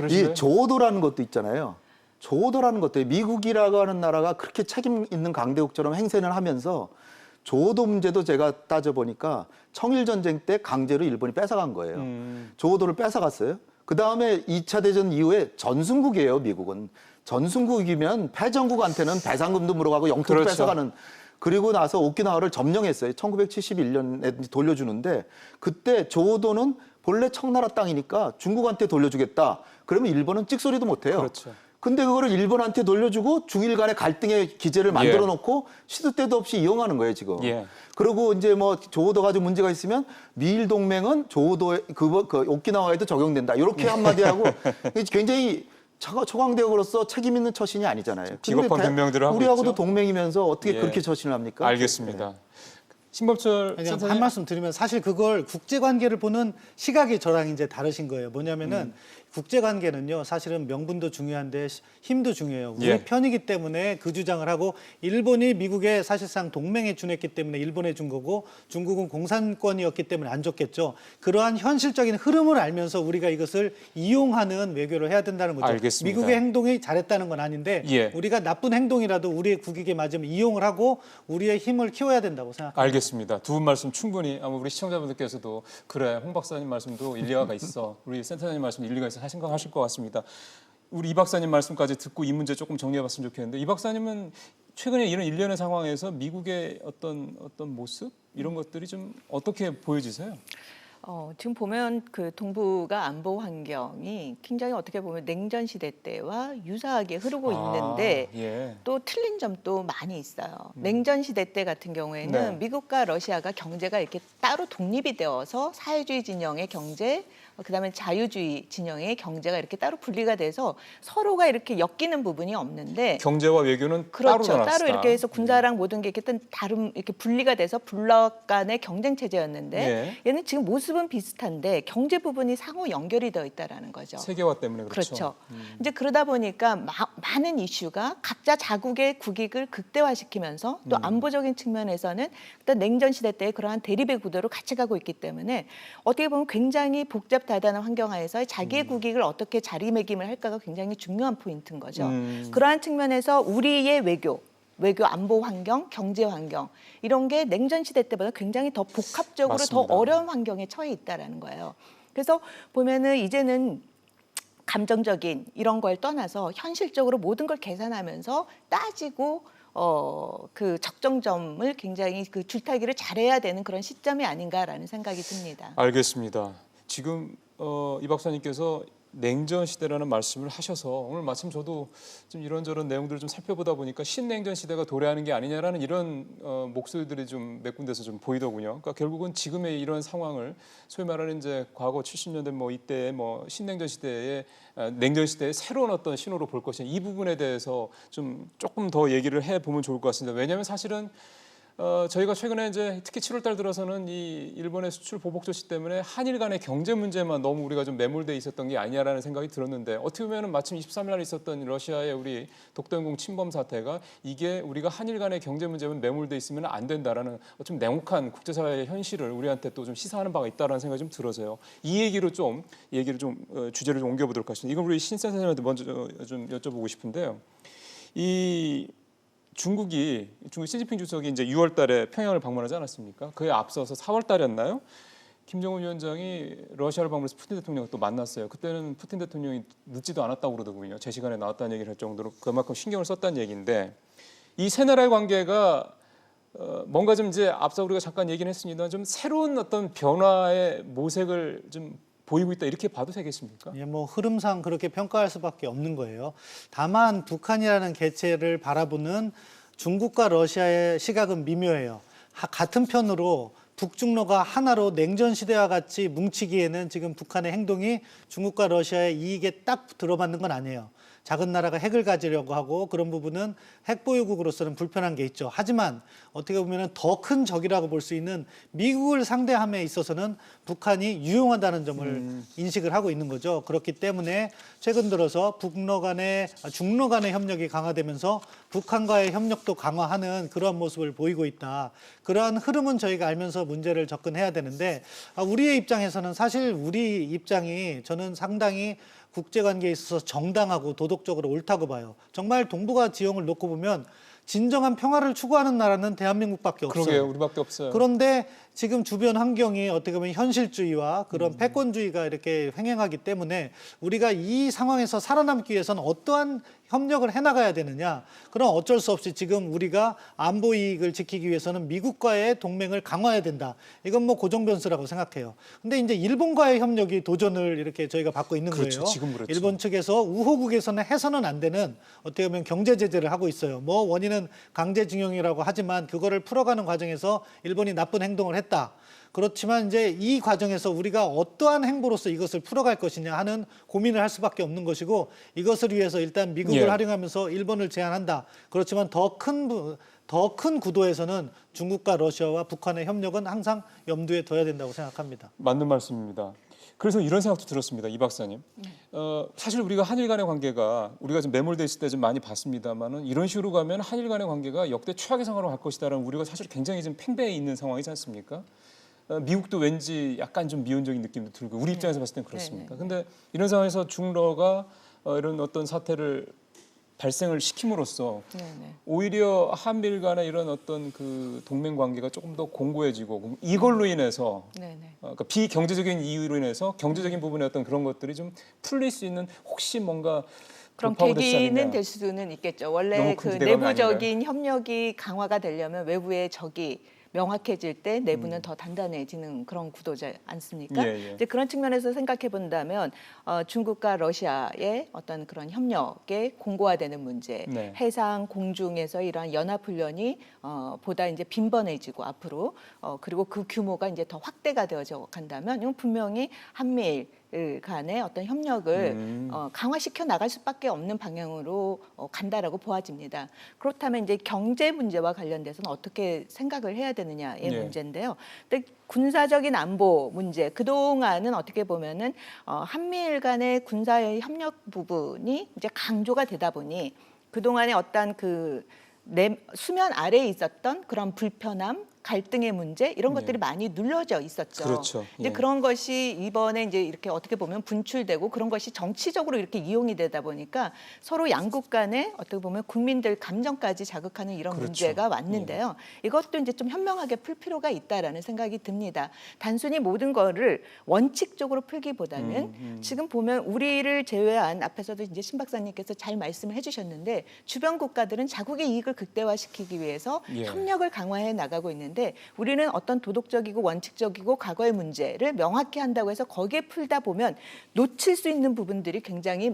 이 조도라는 것도 있잖아요. 조도라는 것도 미국이라고 하는 나라가 그렇게 책임 있는 강대국처럼 행세를 하면서 조도 문제도 제가 따져보니까 청일전쟁 때 강제로 일본이 뺏어간 거예요. 조도를 뺏어갔어요. 그다음에 2차 대전 이후에 전순국이에요, 미국은. 전순국이면 패전국한테는 배상금도 물어가고 영토도 뺏어가는. 그리고 나서 오키나와를 점령했어요. 1971년에 돌려주는데 그때 조도는 본래 청나라 땅이니까 중국한테 돌려주겠다. 그러면 일본은 찍소리도 못해요. 그렇죠. 근데 그거를 일본한테 돌려주고 중일 간의 갈등의 기제를 만들어 놓고 시도 때도 없이 이용하는 거예요, 지금. 그리고 이제 뭐 조도 가지고 문제가 있으면 미일 동맹은 조도에 그 오키나와에도 적용된다. 이렇게 한마디 하고 굉장히 초강대국으로서 책임 있는 처신이 아니잖아요. 비겁한 변명들을 하고 우리하고도 있죠. 동맹이면서 어떻게 그렇게 처신을 합니까? 알겠습니다. 신범철 그냥 한 말씀 드리면 사실 그걸 국제관계를 보는 시각이 저랑 이제 다르신 거예요. 뭐냐면은 국제관계는요 사실은 명분도 중요한데 힘도 중요해요. 우리 편이기 때문에 그 주장을 하고 일본이 미국에 사실상 동맹에 준했기 때문에 일본에 준 거고 중국은 공산권이었기 때문에 안 줬겠죠. 그러한 현실적인 흐름을 알면서 우리가 이것을 이용하는 외교를 해야 된다는 거죠. 알겠습니다. 미국의 행동이 잘했다는 건 아닌데 우리가 나쁜 행동이라도 우리의 국익에 맞으면 이용을 하고 우리의 힘을 키워야 된다고 생각합니다. 알겠습니다. 알겠습니다. 두 분 말씀 충분히 아마 우리 시청자분들께서도 그래 홍 박사님 말씀도 일리가 있어, 우리 센터장님 말씀도 일리가 있어 하실 것 같습니다. 우리 이 박사님 말씀까지 듣고 이 문제 조금 정리해봤으면 좋겠는데 이 박사님은 최근에 이런 일련의 상황에서 미국의 어떤 모습 이런 것들이 좀 어떻게 보여지세요? 지금 보면 그 동북아 안보 환경이 굉장히 어떻게 보면 냉전 시대 때와 유사하게 흐르고 있는데 예. 또 틀린 점도 많이 있어요. 냉전 시대 때 같은 경우에는 네. 미국과 러시아가 경제가 이렇게 따로 독립이 되어서 사회주의 진영의 경제, 그다음에 자유주의 진영의 경제가 이렇게 따로 분리가 돼서 서로가 이렇게 엮이는 부분이 없는데 경제와 외교는 그렇죠. 따로 따로 이렇게 해서 군사랑 모든 게 이렇게 다른 이렇게 분리가 돼서 블록 간의 경쟁 체제였는데 예. 얘는 지금 모습은 비슷한데 경제 부분이 상호 연결이 되어 있다라는 거죠. 세계화 때문에 그렇죠. 그렇죠. 이제 그러다 보니까 많은 이슈가 각자 자국의 국익을 극대화시키면서 또 안보적인 측면에서는 일단 냉전 시대 때의 그러한 대립의 구도로 같이 가고 있기 때문에 어떻게 보면 굉장히 복잡다단한 환경 하에서 자기의 국익을 어떻게 자리매김을 할까가 굉장히 중요한 포인트인 거죠. 그러한 측면에서 우리의 외교 안보 환경, 경제 환경 이런 게 냉전 시대 때보다 굉장히 더 복합적으로 맞습니다. 더 어려운 환경에 처해 있다라는 거예요. 그래서 보면은 이제는 감정적인 이런 걸 떠나서 현실적으로 모든 걸 계산하면서 따지고 그 적정점을 굉장히 그 줄타기를 잘해야 되는 그런 시점이 아닌가라는 생각이 듭니다. 알겠습니다. 지금 이 박사님께서 냉전 시대라는 말씀을 하셔서 오늘 마침 저도 좀 이런저런 내용들을 좀 살펴보다 보니까 신냉전 시대가 도래하는 게 아니냐라는 이런 목소리들이 좀 몇 군데서 좀 보이더군요. 그러니까 결국은 지금의 이런 상황을 소위 말하는 이제 과거 70년대 뭐 이때 뭐 신냉전 시대의 냉전 시대의 새로운 어떤 신호로 볼 것이냐 이 부분에 대해서 좀 조금 더 얘기를 해 보면 좋을 것 같습니다. 왜냐하면 사실은 저희가 최근에 이제 특히 7월달 들어서는 이 일본의 수출 보복 조치 때문에 한일 간의 경제 문제만 너무 우리가 좀 매몰돼 있었던 게 아니냐라는 생각이 들었는데 어떻게 보면은 마침 23일 있었던 러시아의 우리 독도영공 침범 사태가 이게 우리가 한일 간의 경제 문제만 매몰돼 있으면 안 된다라는 좀 냉혹한 국제사회의 현실을 우리한테 또 좀 시사하는 바가 있다라는 생각이 좀 들어서요. 이 얘기를 좀 주제를 좀 옮겨보도록 하겠습니다. 이건 우리 신 선생님한테 먼저 좀 여쭤보고 싶은데요. 중국 시진핑 주석이 이제 6월달에 평양을 방문하지 않았습니까? 그에 앞서서 4월달이었나요? 김정은 위원장이 러시아를 방문해서 푸틴 대통령을 또 만났어요. 그때는 푸틴 대통령이 늦지도 않았다고 그러더군요. 제 시간에 나왔다는 얘기를 할 정도로 그만큼 신경을 썼다는 얘기인데 이 세 나라의 관계가 뭔가 좀 이제 앞서 우리가 잠깐 얘기는 했습니다. 좀 새로운 어떤 변화의 모색을 좀 보이고 있다 이렇게 봐도 되겠습니까? 예, 뭐 흐름상 그렇게 평가할 수밖에 없는 거예요. 다만 북한이라는 개체를 바라보는 중국과 러시아의 시각은 미묘해요. 같은 편으로 북중러가 하나로 냉전 시대와 같이 뭉치기에는 지금 북한의 행동이 중국과 러시아의 이익에 딱 들어맞는 건 아니에요. 작은 나라가 핵을 가지려고 하고 그런 부분은 핵 보유국으로서는 불편한 게 있죠. 하지만 어떻게 보면 더 큰 적이라고 볼 수 있는 미국을 상대함에 있어서는 북한이 유용하다는 점을 인식을 하고 있는 거죠. 그렇기 때문에 최근 들어서 중러 간의 협력이 강화되면서 북한과의 협력도 강화하는 그러한 모습을 보이고 있다. 그러한 흐름은 저희가 알면서 문제를 접근해야 되는데 우리의 입장에서는 사실 우리 입장이 저는 상당히 국제관계에 있어서 정당하고 도덕적으로 옳다고 봐요. 정말 동북아 지형을 놓고 보면 진정한 평화를 추구하는 나라는 대한민국밖에 없어요. 그러게요. 우리밖에 없어요. 그런데 지금 주변 환경이 어떻게 보면 현실주의와 그런 패권주의가 이렇게 횡행하기 때문에 우리가 이 상황에서 살아남기 위해서는 어떠한 협력을 해나가야 되느냐. 그럼 어쩔 수 없이 지금 우리가 안보 이익을 지키기 위해서는 미국과의 동맹을 강화해야 된다. 이건 뭐 고정변수라고 생각해요. 근데 이제 일본과의 협력이 도전을 이렇게 저희가 받고 있는 그렇죠. 거예요. 지금 그렇죠. 일본 측에서 우호국에서는 해서는 안 되는 어떻게 보면 경제 제재를 하고 있어요. 뭐 원인은 강제징용이라고 하지만 그거를 풀어가는 과정에서 일본이 나쁜 행동을 했다. 그렇지만 이제 이 과정에서 우리가 어떠한 행보로서 이것을 풀어갈 것이냐 하는 고민을 할 수밖에 없는 것이고 이것을 위해서 일단 미국을 활용하면서 일본을 제한한다. 그렇지만 더 큰 구도에서는 중국과 러시아와 북한의 협력은 항상 염두에 둬야 된다고 생각합니다. 맞는 말씀입니다. 그래서 이런 생각도 들었습니다. 이 박사님. 사실 우리가 한일 간의 관계가 우리가 좀 매몰돼 있을 때 좀 많이 봤습니다만은 이런 식으로 가면 한일 간의 관계가 역대 최악의 상황으로 갈 것이다라는 우려가 사실 굉장히 좀 팽배해 있는 상황이지 않습니까? 미국도 왠지 약간 좀 미온적인 느낌도 들고 우리 입장에서 봤을 땐 그렇습니까? 근데 이런 상황에서 중러가 이런 어떤 사태를 발생을 시킴으로써 네네. 오히려 한미일 간의 이런 어떤 그 동맹 관계가 조금 더 공고해지고 이걸로 인해서 네네. 그러니까 비경제적인 이유로 인해서 경제적인 부분의 어떤 그런 것들이 좀 풀릴 수 있는 혹시 뭔가 그런 돌파구가 되지 계기는 않느냐. 될 수는 있겠죠. 원래 너무 그 큰 기대감이 내부적인 협력이 강화가 되려면 외부의 적이 명확해질 때 내부는 더 단단해지는 그런 구도지 않습니까? 예, 예. 이제 그런 측면에서 생각해 본다면 중국과 러시아의 어떤 그런 협력의 공고화되는 문제, 네. 해상 공중에서 이러한 연합 훈련이 보다 이제 빈번해지고 앞으로 그리고 그 규모가 이제 더 확대가 되어져 간다면 이건 분명히 한미일 간의 어떤 협력을 강화시켜 나갈 수밖에 없는 방향으로 간다라고 보아집니다. 그렇다면 이제 경제 문제와 관련돼서는 어떻게 생각을 해야 되느냐의 예. 문제인데요. 근데 군사적인 안보 문제 그동안은 어떻게 보면은 한미일 간의 군사의 협력 부분이 이제 강조가 되다 보니 그동안의 어떤 그 수면 아래에 있었던 그런 불편함, 갈등의 문제 이런 것들이 많이 눌러져 있었죠. 그렇죠. 이제 예. 그런 것이 이번에 이제 이렇게 어떻게 보면 분출되고 그런 것이 정치적으로 이렇게 이용이 되다 보니까 서로 양국 간에 어떻게 보면 국민들 감정까지 자극하는 이런 그렇죠. 문제가 왔는데요. 이것도 이제 좀 현명하게 풀 필요가 있다라는 생각이 듭니다. 단순히 모든 거를 원칙적으로 풀기보다는 지금 보면 우리를 제외한 앞에서도 이제 신 박사님께서 잘 말씀을 해주셨는데 주변 국가들은 자국의 이익을 극대화시키기 위해서 예. 협력을 강화해 나가고 있는데 우리는 어떤 도덕적이고 원칙적이고 과거의 문제를 명확히 한다고 해서 거기에 풀다 보면 놓칠 수 있는 부분들이 굉장히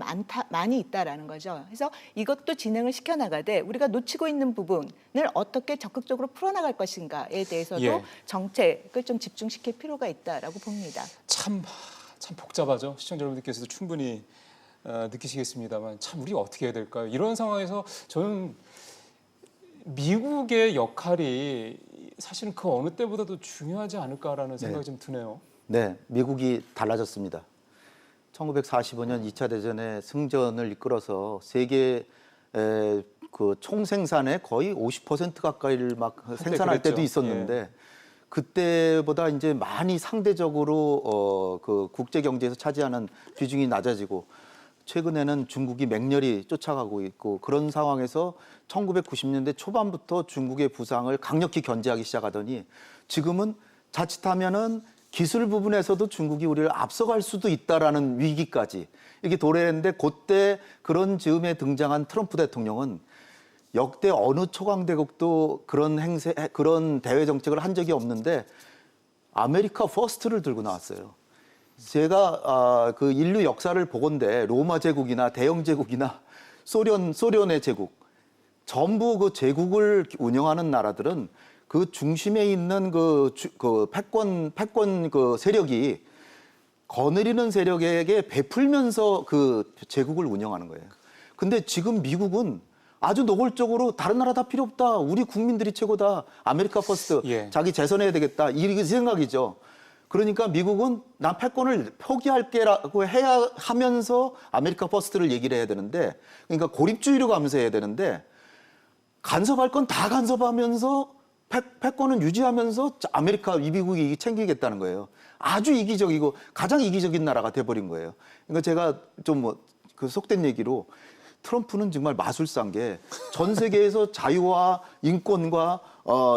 많이 있다라는 거죠. 그래서 이것도 진행을 시켜나가되 우리가 놓치고 있는 부분을 어떻게 적극적으로 풀어나갈 것인가에 대해서도 예. 정책을 좀 집중시킬 필요가 있다라고 봅니다. 참 복잡하죠. 시청자 여러분들께서도 충분히 느끼시겠습니다만 참 우리가 어떻게 해야 될까요? 이런 상황에서 저는 미국의 역할이 사실은 그 어느 때보다도 중요하지 않을까라는 생각이 좀 드네요. 네, 미국이 달라졌습니다. 1945년 2차 대전의 승전을 이끌어서 세계 그 총생산의 거의 50% 가까이를 막 생산할 그랬죠. 때도 있었는데 그때보다 이제 많이 상대적으로 그 국제 경제에서 차지하는 비중이 낮아지고 최근에는 중국이 맹렬히 쫓아가고 있고 그런 상황에서 1990년대 초반부터 중국의 부상을 강력히 견제하기 시작하더니 지금은 자칫하면은 기술 부분에서도 중국이 우리를 앞서갈 수도 있다라는 위기까지 이렇게 도래했는데 그때 그런 즈음에 등장한 트럼프 대통령은 역대 어느 초강대국도 그런 대외 정책을 한 적이 없는데 아메리카 퍼스트를 들고 나왔어요. 제가 그 인류 역사를 보건대 로마 제국이나 대영 제국이나 소련의 제국 전부 그 제국을 운영하는 나라들은 그 중심에 있는 그 패권 그 세력이 거느리는 세력에게 베풀면서 그 제국을 운영하는 거예요. 근데 지금 미국은 아주 노골적으로 다른 나라 다 필요 없다. 우리 국민들이 최고다. 아메리카 퍼스트. 예. 자기 재선해야 되겠다. 이 생각이죠. 그러니까 미국은 난 패권을 포기할게라고 해야 하면서 아메리카 퍼스트를 얘기를 해야 되는데 그러니까 고립주의로 가면서 해야 되는데 간섭할 건 다 간섭하면서 패권은 유지하면서 미국이 챙기겠다는 거예요. 아주 이기적이고 가장 이기적인 나라가 돼버린 거예요. 그러니까 제가 좀 그 속된 얘기로 트럼프는 정말 마술사인 게 전 세계에서 자유와 인권과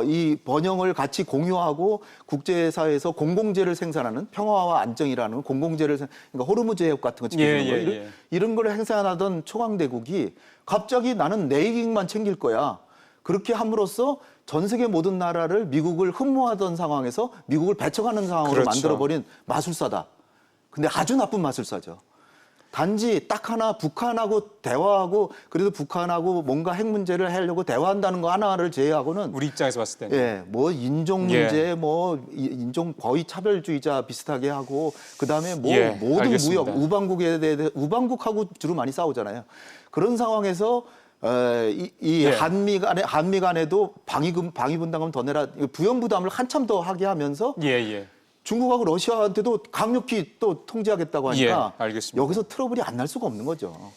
이 번영을 같이 공유하고 국제사회에서 공공재를 생산하는 평화와 안정이라는 공공재를 그러니까 호르무즈 해협 같은 거 지켜주는 거 이런 걸 행사하던 초강대국이 갑자기 나는 내 이익만 챙길 거야. 그렇게 함으로써 전 세계 모든 나라를 미국을 흠모하던 상황에서 미국을 배척하는 상황으로 그렇죠. 만들어버린 마술사다. 근데 아주 나쁜 마술사죠. 단지 딱 하나 북한하고 대화하고 그래도 북한하고 뭔가 핵 문제를 하려고 대화한다는 거 하나를 제외하고는 우리 입장에서 봤을 때는 예, 뭐 인종 문제, 뭐 인종 거의 차별주의자 비슷하게 하고 그다음에 뭐 예, 모든 알겠습니다. 무역 우방국에 대해 우방국하고 주로 많이 싸우잖아요. 그런 상황에서 예. 한미 간에도 방위 분담금 더 내라 부연 부담을 한참 더 하게 하면서 예. 중국하고 러시아한테도 강력히 또 통제하겠다고 하니까 예, 알겠습니다. 여기서 트러블이 안 날 수가 없는 거죠.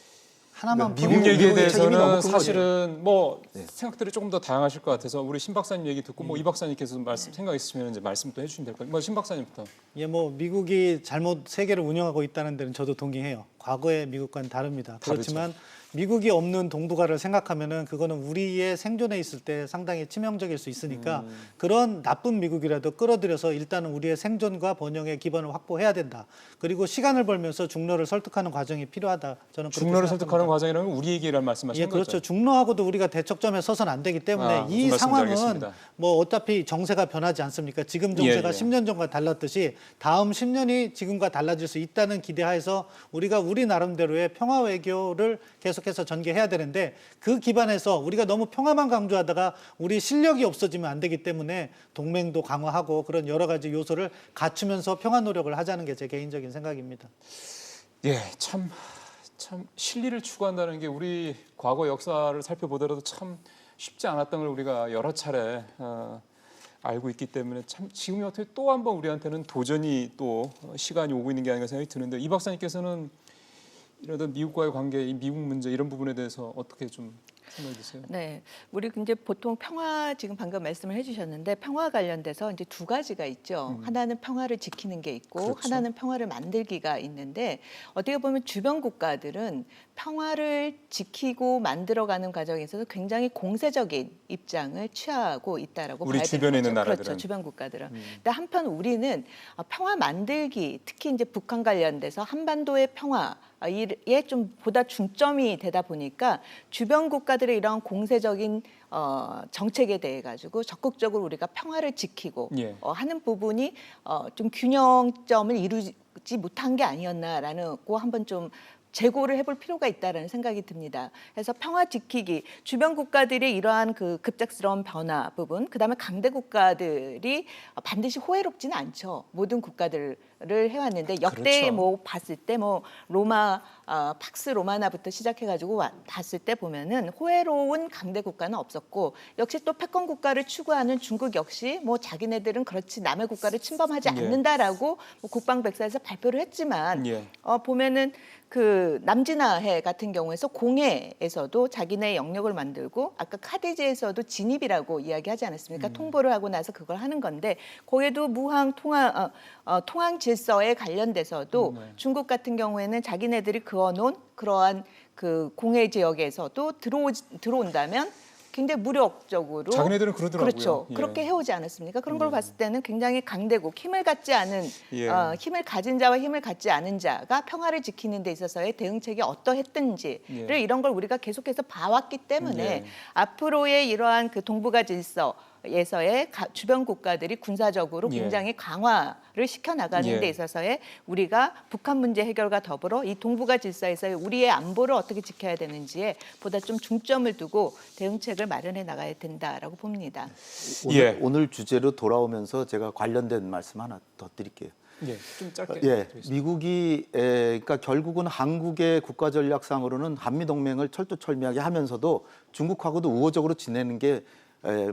하나만 미국 미국의 얘기에 책임이 너무 대해서는 큰 사실은 뭐 네. 생각들이 조금 더 다양하실 것 같아서 우리 신 박사님 얘기 듣고 뭐 이 박사님께서 생각 있으시면 이제 말씀 또 해주시면 될 것 같아요. 뭐 신 박사님부터. 예, 뭐 미국이 잘못 세계를 운영하고 있다는 데는 저도 동의해요. 과거의 미국과는 다릅니다. 그렇지만 미국이 없는 동북아를 생각하면은 그거는 우리의 생존에 있을 때 상당히 치명적일 수 있으니까 그런 나쁜 미국이라도 끌어들여서 일단은 우리의 생존과 번영의 기반을 확보해야 된다. 그리고 시간을 벌면서 중로를 설득하는 과정이 필요하다. 저는 그렇게 중로를 생각합니다. 설득하는 과정이라면 우리에게란 말씀하시는 예, 그렇죠. 거죠? 중로하고도 우리가 대척점에 서서는 안 되기 때문에 무슨 이 말씀인지 상황은 알겠습니다. 뭐 어차피 정세가 변하지 않습니까? 지금 정세가 예. 10년 전과 달랐듯이 다음 10년이 지금과 달라질 수 있다는 기대하에서 우리가 우리 나름대로의 평화 외교를 계속해서 전개해야 되는데 그 기반에서 우리가 너무 평화만 강조하다가 우리 실력이 없어지면 안 되기 때문에 동맹도 강화하고 그런 여러 가지 요소를 갖추면서 평화 노력을 하자는 게 제 개인적인 생각입니다. 예, 참 실리를 추구한다는 게 우리 과거 역사를 살펴보더라도 참 쉽지 않았던 걸 우리가 여러 차례 알고 있기 때문에 참 지금이 어떻게 또 한 번 우리한테는 도전이 또 시간이 오고 있는 게 아닌가 생각이 드는데 이 박사님께서는 이런 미국과의 관계, 이 미국 문제 이런 부분에 대해서 어떻게 좀 생각이 드세요? 네, 우리 이제 보통 평화 지금 방금 말씀을 해주셨는데 평화 관련돼서 이제 두 가지가 있죠. 하나는 평화를 지키는 게 있고 그렇죠. 하나는 평화를 만들기가 있는데 어떻게 보면 주변 국가들은 평화를 지키고 만들어가는 과정에 있어서 굉장히 공세적인 입장을 취하고 있다라고 우리 봐야 주변에 되는 있는 거죠. 나라들은. 그렇죠, 주변 국가들은. 근데 한편 우리는 평화 만들기, 특히 이제 북한 관련돼서 한반도의 평화 에 좀 보다 중점이 되다 보니까 주변 국가들의 이런 공세적인 정책에 대해 가지고 적극적으로 우리가 평화를 지키고 예. 하는 부분이 좀 균형점을 이루지 못한 게 아니었나라는 거 한번 좀 재고를 해볼 필요가 있다라는 생각이 듭니다. 그래서 평화 지키기, 주변 국가들이 이러한 그 급작스러운 변화 부분, 그다음에 강대 국가들이 반드시 호혜롭지는 않죠. 모든 국가들을 해왔는데 역대 그렇죠. 뭐 봤을 때 뭐 로마 팍스 로마나부터 시작해가지고 봤을 때 보면은 호혜로운 강대 국가는 없었고 역시 또 패권 국가를 추구하는 중국 역시 뭐 자기네들은 그렇지 남의 국가를 침범하지 예. 않는다라고 뭐 국방백사에서 발표를 했지만 예. 보면은 그 남진아해 같은 경우에서 공해에서도 자기네 영역을 만들고 아까 카디지에서도 진입이라고 이야기하지 않았습니까? 통보를 하고 나서 그걸 하는 건데 거기에도 무항 통항 질서에 관련돼서도 중국 같은 경우에는 자기네들이 그어놓은 그러한 그 공해 지역에서도 들어온다면 굉장히 무력적으로 자기네들은 그러더라고요. 그렇죠. 예. 그렇게 해오지 않았습니까? 그런 걸 봤을 때는 굉장히 강대국, 힘을 갖지 않은 예. 힘을 가진 자와 힘을 갖지 않은 자가 평화를 지키는 데 있어서의 대응책이 어떠했든지를 예. 이런 걸 우리가 계속해서 봐왔기 때문에 예. 앞으로의 이러한 그 동북아 질서에서의 주변 국가들이 군사적으로 예. 굉장히 강화를 시켜 나가는 예. 데 있어서의 우리가 북한 문제 해결과 더불어 이 동북아 질서에서의 우리의 안보를 어떻게 지켜야 되는지에 보다 좀 중점을 두고 대응책을 마련해 나가야 된다라고 봅니다. 오늘 주제로 돌아오면서 제가 관련된 말씀 하나 더 드릴게요. 예, 좀 짧게. 예, 드리겠습니다. 미국이 그러니까 결국은 한국의 국가 전략상으로는 한미 동맹을 철두철미하게 하면서도 중국하고도 우호적으로 지내는 게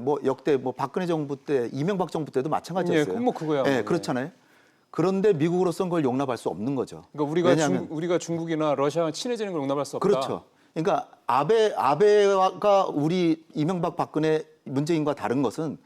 뭐 역대 뭐 박근혜 정부 때 이명박 정부 때도 마찬가지였어요. 예, 뭐 그거야. 예, 뭐. 그렇잖아요. 그런데 미국으로서는 그걸 용납할 수 없는 거죠. 그러니까 왜냐하면 우리가 중국이나 러시아와 친해지는 걸 용납할 수 없다. 그렇죠. 그러니까 아베가 우리 이명박 박근혜 문재인과 다른 것은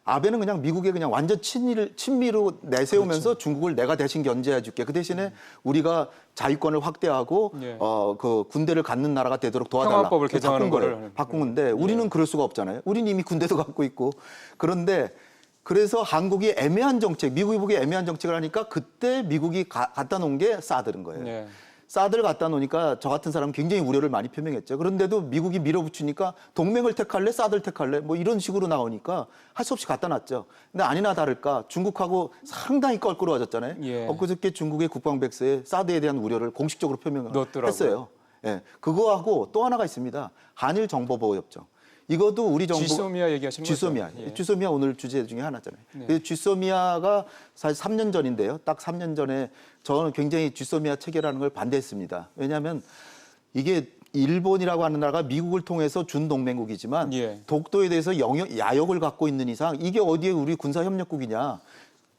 아베는 그냥 미국에 그냥 완전 친미로 내세우면서 그렇죠. 중국을 내가 대신 견제해 줄게. 그 대신에 우리가 자유권을 확대하고 예. 그 군대를 갖는 나라가 되도록 도와달라. 평화법을 개정하는 바꾼 거예요. 거를. 바꾼 건데 우리는 그럴 수가 없잖아요. 우리는 이미 군대도 갖고 있고. 그런데 그래서 한국이 애매한 정책, 미국이 보기에 애매한 정책을 하니까 그때 미국이 갖다 놓은 게 사드는 거예요. 예. 사드를 갖다 놓으니까 저 같은 사람은 굉장히 우려를 많이 표명했죠. 그런데도 미국이 밀어붙이니까 동맹을 택할래, 사드를 택할래, 뭐 이런 식으로 나오니까 할 수 없이 갖다 놨죠. 근데 아니나 다를까 중국하고 상당히 껄끄러워졌잖아요. 예. 엊그저께 중국의 국방백서에 사드에 대한 우려를 공식적으로 넣었더라고요. 표명했어요. 예, 그거하고 또 하나가 있습니다. 한일 정보보호협정. 이것도 우리 정부 지소미아 얘기하시는 거죠? 지소미아. 예. 지소미아 오늘 주제 중에 하나잖아요. 네. 그 지소미아가 사실 3년 전인데요. 딱 3년 전에 저는 굉장히 지소미아 체결하는 걸 반대했습니다. 왜냐하면 이게 일본이라고 하는 나라가 미국을 통해서 준 동맹국이지만 예. 독도에 대해서 야욕을 갖고 있는 이상 이게 어디에 우리 군사협력국이냐.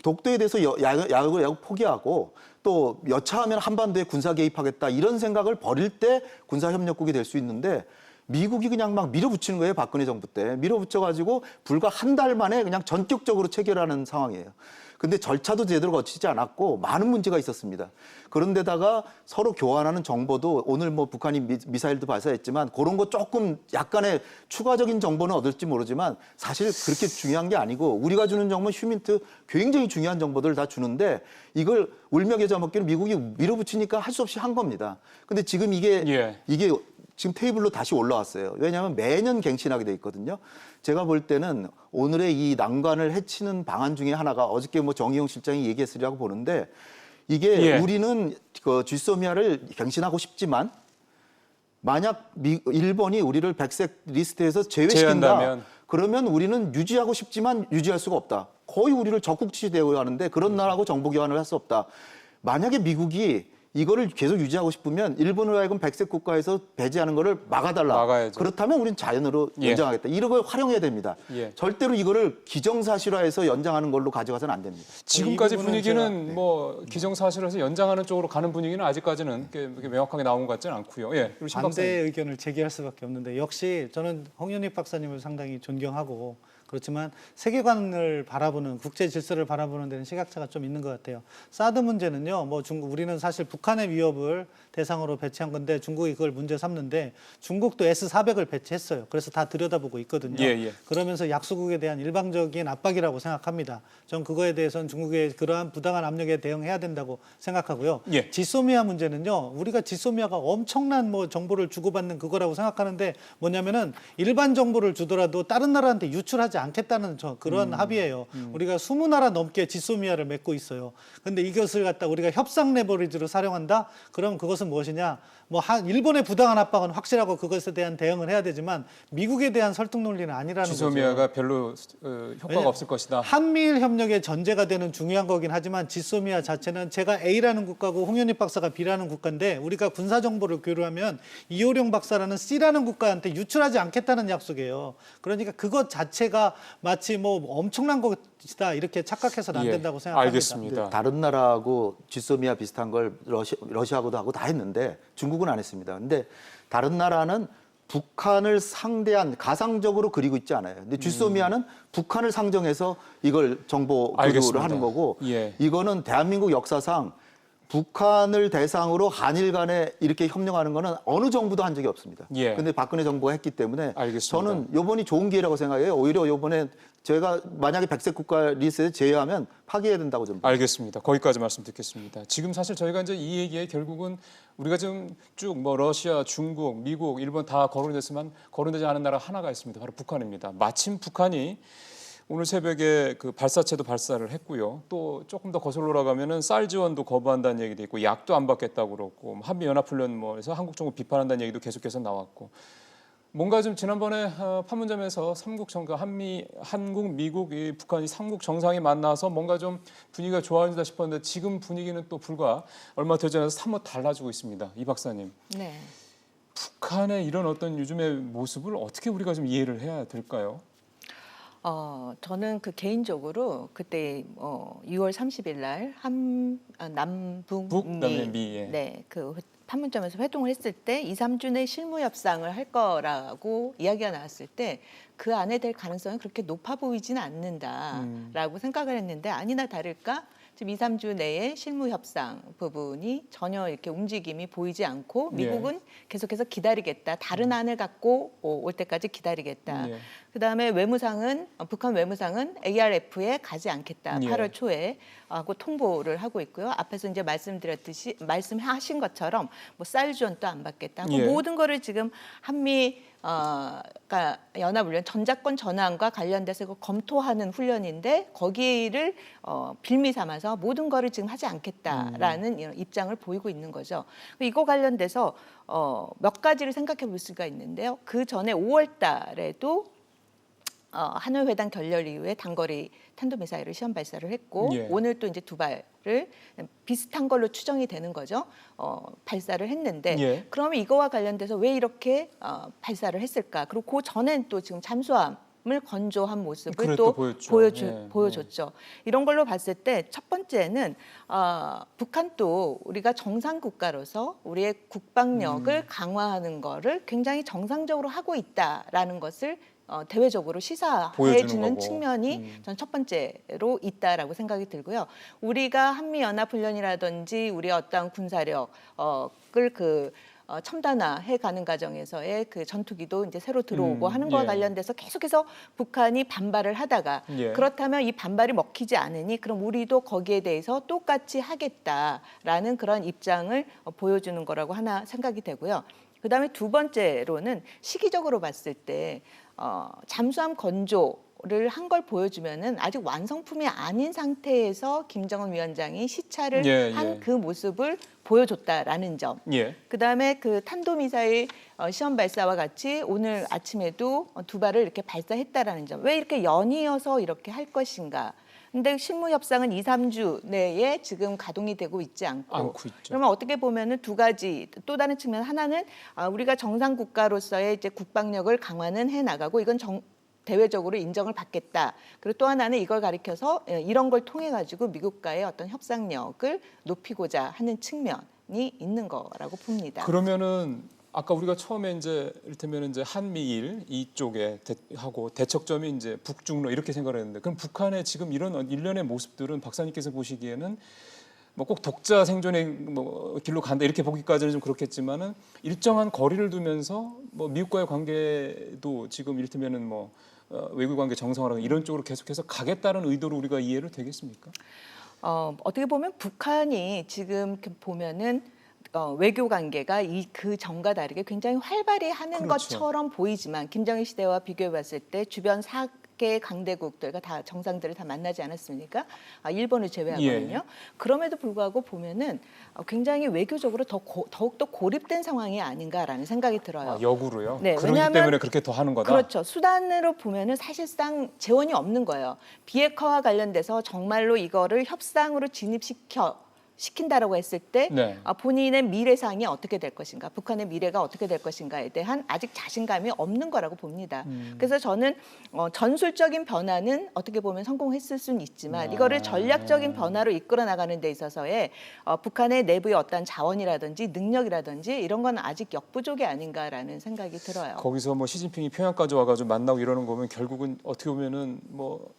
독도에 대해서 야욕을 포기하고 또 여차하면 한반도에 군사 개입하겠다 이런 생각을 버릴 때 군사협력국이 될 수 있는데 미국이 그냥 막 밀어붙이는 거예요. 박근혜 정부 때. 밀어붙여가지고 불과 한 달 만에 그냥 전격적으로 체결하는 상황이에요. 근데 절차도 제대로 거치지 않았고 많은 문제가 있었습니다. 그런데다가 서로 교환하는 정보도 오늘 뭐 북한이 미사일도 발사했지만 그런 거 조금 약간의 추가적인 정보는 얻을지 모르지만 사실 그렇게 중요한 게 아니고 우리가 주는 정보 휴민트 굉장히 중요한 정보들을 다 주는데 이걸 울며겨자 먹기를 미국이 밀어붙이니까 할 수 없이 한 겁니다. 근데 지금 이게 지금 테이블로 다시 올라왔어요. 왜냐하면 매년 갱신하게 돼 있거든요. 제가 볼 때는 오늘의 이 난관을 해치는 방안 중에 하나가 어저께 뭐 정의용 실장이 얘기했으리라고 보는데 이게 우리는 그 지소미아를 갱신하고 싶지만 만약 일본이 우리를 백색 리스트에서 제외시킨다. 제외한다면. 그러면 우리는 유지하고 싶지만 유지할 수가 없다. 거의 우리를 적국지 대우하는데 그런 나라하고 정보 교환을 할 수 없다. 만약에 미국이 이거를 계속 유지하고 싶으면 일본으로 하여금 백색 국가에서 배제하는 거를 막아달라. 막아야죠. 그렇다면 우리는 자연으로 연장하겠다. 이런 걸 활용해야 됩니다. 절대로 이거를 기정사실화해서 연장하는 걸로 가져가서는 안 됩니다. 지금까지 이 부분은 분위기는 제가, 뭐 기정사실에서 연장하는 쪽으로 가는 분위기는 아직까지는 그렇게 명확하게 나온 것 같지는 않고요. 예, 그리고 신 반대 박사님. 의견을 제기할 수밖에 없는데 역시 저는 홍윤익 박사님을 상당히 존경하고 그렇지만 세계관을 바라보는 국제 질서를 바라보는 데는 시각차가 좀 있는 것 같아요. 사드 문제는요. 뭐 우리는 사실 북한의 위협을 대상으로 배치한 건데 중국이 그걸 문제 삼는데 중국도 S-400을 배치했어요. 그래서 다 들여다보고 있거든요. 그러면서 약소국에 대한 일방적인 압박이라고 생각합니다. 전 그거에 대해서는 중국의 그러한 부당한 압력에 대응해야 된다고 생각하고요. 지소미아 문제는요. 우리가 지소미아가 엄청난 뭐 정보를 주고받는 그거라고 생각하는데 뭐냐면은 일반 정보를 주더라도 다른 나라한테 유출하지 않겠다는 그런 합의예요. 우리가 20나라 넘게 지소미아를 맺고 있어요. 그런데 이것을 갖다 우리가 협상 레버리지로 사용한다? 그럼 그것은 무엇이냐? 뭐 일본의 부당한 압박은 확실하고 그것에 대한 대응을 해야 되지만 미국에 대한 설득 논리는 아니라는 거죠. 지소미아가 별로 효과가 없을 것이다. 한미일 협력의 전제가 되는 중요한 거긴 하지만 지소미아 자체는 제가 A라는 국가고 홍윤희 박사가 B라는 국가인데 우리가 군사 정보를 교류하면 이호룡 박사라는 C라는 국가한테 유출하지 않겠다는 약속이에요. 그러니까 그것 자체가 마치 뭐 엄청난 것이다 이렇게 착각해서는 안 된다고 생각합니다. 알겠습니다. 다른 나라하고 지소미아 비슷한 걸 러시아하고도 하고 다 했는데 중국은 안 했습니다. 근데 다른 나라는 북한을 상대한 가상적으로 그리고 있지 않아요. 근데 지소미아는 북한을 상정해서 이걸 정보 교류를 하는 거고 이거는 대한민국 역사상 북한을 대상으로 한일 간에 이렇게 협력하는 거는 어느 정부도 한 적이 없습니다. 근데 박근혜 정부가 했기 때문에 저는 이번이 좋은 기회라고 생각해요. 오히려 이번에 제가 만약에 백색 국가 리스트에 제외하면 파기해야 된다고 좀. 알겠습니다. 거기까지 말씀 듣겠습니다. 지금 사실 저희가 이제 이 얘기에 결국은 우리가 지금 쭉 뭐 러시아, 중국, 미국, 일본 다 거론됐지만 거론되지 않은 나라 하나가 있습니다. 바로 북한입니다. 마침 북한이 오늘 새벽에 그 발사체도 발사를 했고요. 또 조금 더 거슬러 올라가면은 쌀 지원도 거부한다는 얘기도 있고 약도 안 받겠다고 그러고 한미 연합훈련 뭐해서 한국 정부 비판한다는 얘기도 계속해서 나왔고 뭔가 좀 지난번에 판문점에서 삼국 정가 한국, 미국, 북한이 삼국 정상이 만나서 뭔가 좀 분위기가 좋아진다 싶었는데 지금 분위기는 또 불과 얼마 되지 않아서 사뭇 달라지고 있습니다. 이 박사님. 네. 북한의 이런 어떤 요즘의 모습을 어떻게 우리가 좀 이해를 해야 될까요? 저는 그 개인적으로 그때 6월 30일 날 남북미 네, 그 판문점에서 회동을 했을 때 2, 3주 내 실무 협상을 할 거라고 이야기가 나왔을 때 그 안에 될 가능성은 그렇게 높아 보이지는 않는다라고 생각을 했는데 아니나 다를까 지금 2, 3주 내에 실무 협상 부분이 전혀 이렇게 움직임이 보이지 않고 미국은 계속해서 기다리겠다. 다른 안을 갖고 올 때까지 기다리겠다. 그다음에 북한 외무상은 ARF에 가지 않겠다. 8월 초에 하고 통보를 하고 있고요. 앞에서 이제 말씀드렸듯이 말씀하신 것처럼 뭐 쌀 지원도 안 받겠다. 모든 거를 지금 한미 그러니까 연합훈련 전작권 전환과 관련돼서 검토하는 훈련인데 거기를 빌미 삼아서 모든 거를 지금 하지 않겠다라는 이런 입장을 보이고 있는 거죠. 이거 관련돼서 몇 가지를 생각해 볼 수가 있는데요. 그 전에 5월 달에도 하노이 회담 결렬 이후에 단거리 탄도미사일을 시험 발사를 했고 오늘 또 이제 두 발을 비슷한 걸로 추정이 되는 거죠. 발사를 했는데 그러면 이거와 관련돼서 왜 이렇게 발사를 했을까? 그리고 그 전엔 또 지금 잠수함을 건조한 모습을 또 보여줬죠. 이런 걸로 봤을 때 첫 번째는 북한도 우리가 정상 국가로서 우리의 국방력을 강화하는 거를 굉장히 정상적으로 하고 있다라는 것을 대외적으로 시사해 보여주는 주는 거고. 측면이 전 첫 번째로 있다라고 생각이 들고요. 우리가 한미연합훈련이라든지 우리 어떤 군사력을 첨단화해 가는 과정에서의 그 전투기도 이제 새로 들어오고 하는 거와 예. 관련돼서 계속해서 북한이 반발을 하다가 예. 그렇다면 이 반발이 먹히지 않으니 그럼 우리도 거기에 대해서 똑같이 하겠다라는 그런 입장을 보여주는 거라고 하나 생각이 되고요. 그다음에 두 번째로는 시기적으로 봤을 때 잠수함 건조를 한 걸 보여주면은 아직 완성품이 아닌 상태에서 김정은 위원장이 시찰을 예, 한 예. 그 모습을 보여줬다라는 점. 예. 그다음에 그 탄도미사일 시험 발사와 같이 오늘 아침에도 두 발을 이렇게 발사했다라는 점. 왜 이렇게 연이어서 이렇게 할 것인가? 근데 실무 협상은 2, 3주 내에 지금 가동이 되고 있지 않고 있죠. 그러면 어떻게 보면은 두 가지 또 다른 측면 하나는 우리가 정상 국가로서의 이제 국방력을 강화는 해 나가고 이건 대외적으로 인정을 받겠다. 그리고 또 하나는 이걸 가리켜서 이런 걸 통해 가지고 미국과의 어떤 협상력을 높이고자 하는 측면이 있는 거라고 봅니다. 그러면은 아까 우리가 처음에 이제 이를테면 이제 한미일 이쪽에 하고 대척점이 이제 북중로 이렇게 생각을 했는데 그럼 북한의 지금 이런 일련의 모습들은 박사님께서 보시기에는 뭐 꼭 독자 생존의 뭐 길로 간다 이렇게 보기까지는 좀 그렇겠지만은 일정한 거리를 두면서 뭐 미국과의 관계도 지금 이를테면은 뭐 외교 관계 정상화라는 이런 쪽으로 계속해서 가겠다는 의도로 우리가 이해를 되겠습니까? 어떻게 보면 북한이 지금 보면은 외교 관계가 그 전과 다르게 굉장히 활발히 하는 그렇죠. 것처럼 보이지만 김정일 시대와 비교해 봤을 때 주변 4개 강대국들과 다 정상들을 다 만나지 않았습니까? 일본을 제외하거든요. 예. 그럼에도 불구하고 보면은 굉장히 외교적으로 더욱더 고립된 상황이 아닌가라는 생각이 들어요. 역으로요. 네, 그렇기 왜냐하면 때문에 그렇게 더 하는 거다. 그렇죠. 수단으로 보면은 사실상 재원이 없는 거예요. 비핵화와 관련돼서 정말로 이거를 협상으로 시킨다라고 했을 때 네. 본인의 미래상이 어떻게 될 것인가, 북한의 미래가 어떻게 될 것인가에 대한 아직 자신감이 없는 거라고 봅니다. 그래서 저는 전술적인 변화는 어떻게 보면 성공했을 수는 있지만 이거를 전략적인 변화로 이끌어 나가는 데 있어서의 북한의 내부의 어떤 자원이라든지 능력이라든지 이런 건 아직 역부족이 아닌가라는 생각이 들어요. 거기서 뭐 시진핑이 평양까지 와가지고 만나고 이러는 거 보면 결국은 어떻게 보면은 뭐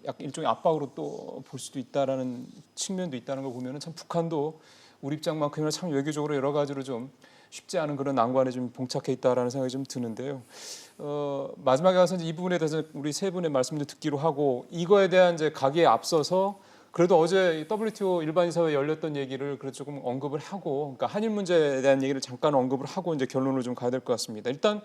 약간 일종의 압박으로 또 볼 수도 있다라는 측면도 있다는 걸 보면은 참 북한도 우리 입장만큼이나 참 외교적으로 여러 가지로 좀 쉽지 않은 그런 난관에 좀 봉착해 있다라는 생각이 좀 드는데요. 마지막에 가서 이제 이 부분에 대해서 우리 세 분의 말씀도 듣기로 하고 이거에 대한 이제 가기에 앞서서 그래도 어제 WTO 일반이사회에 열렸던 얘기를 그래도 조금 언급을 하고, 그러니까 한일 문제에 대한 얘기를 잠깐 언급을 하고 이제 결론을 좀 가야 될 것 같습니다. 일단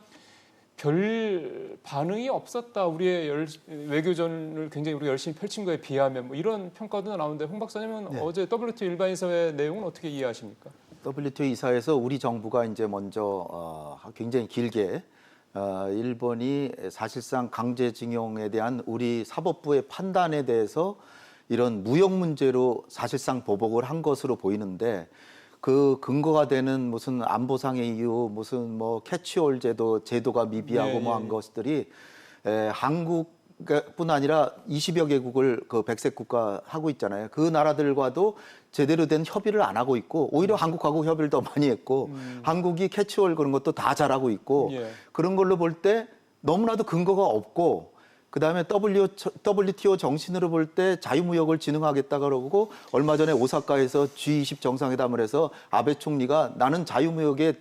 별 반응이 없었다. 우리의 외교전을 굉장히 우리 열심히 펼친 거에 비하면 뭐 이런 평가도 나오는데 홍 박사님은 네. 어제 WTO 일반이사회 내용은 어떻게 이해하십니까? WTO 이사에서 우리 정부가 이제 먼저 굉장히 길게 일본이 사실상 강제징용에 대한 우리 사법부의 판단에 대해서 이런 무역 문제로 사실상 보복을 한 것으로 보이는데 그 근거가 되는 무슨 안보상의 이유, 무슨 뭐 캐치올 제도가 미비하고 뭐 한 것들이 한국뿐 아니라 20여 개국을 그 백색 국가 하고 있잖아요. 그 나라들과도 제대로 된 협의를 안 하고 있고 오히려 한국하고 협의를 더 많이 했고 한국이 캐치올 그런 것도 다 잘하고 있고 예. 그런 걸로 볼 때 너무나도 근거가 없고 그다음에 WTO 정신으로 볼 때 자유무역을 진흥하겠다 그러고 얼마 전에 오사카에서 G20 정상회담을 해서 아베 총리가 나는 자유무역의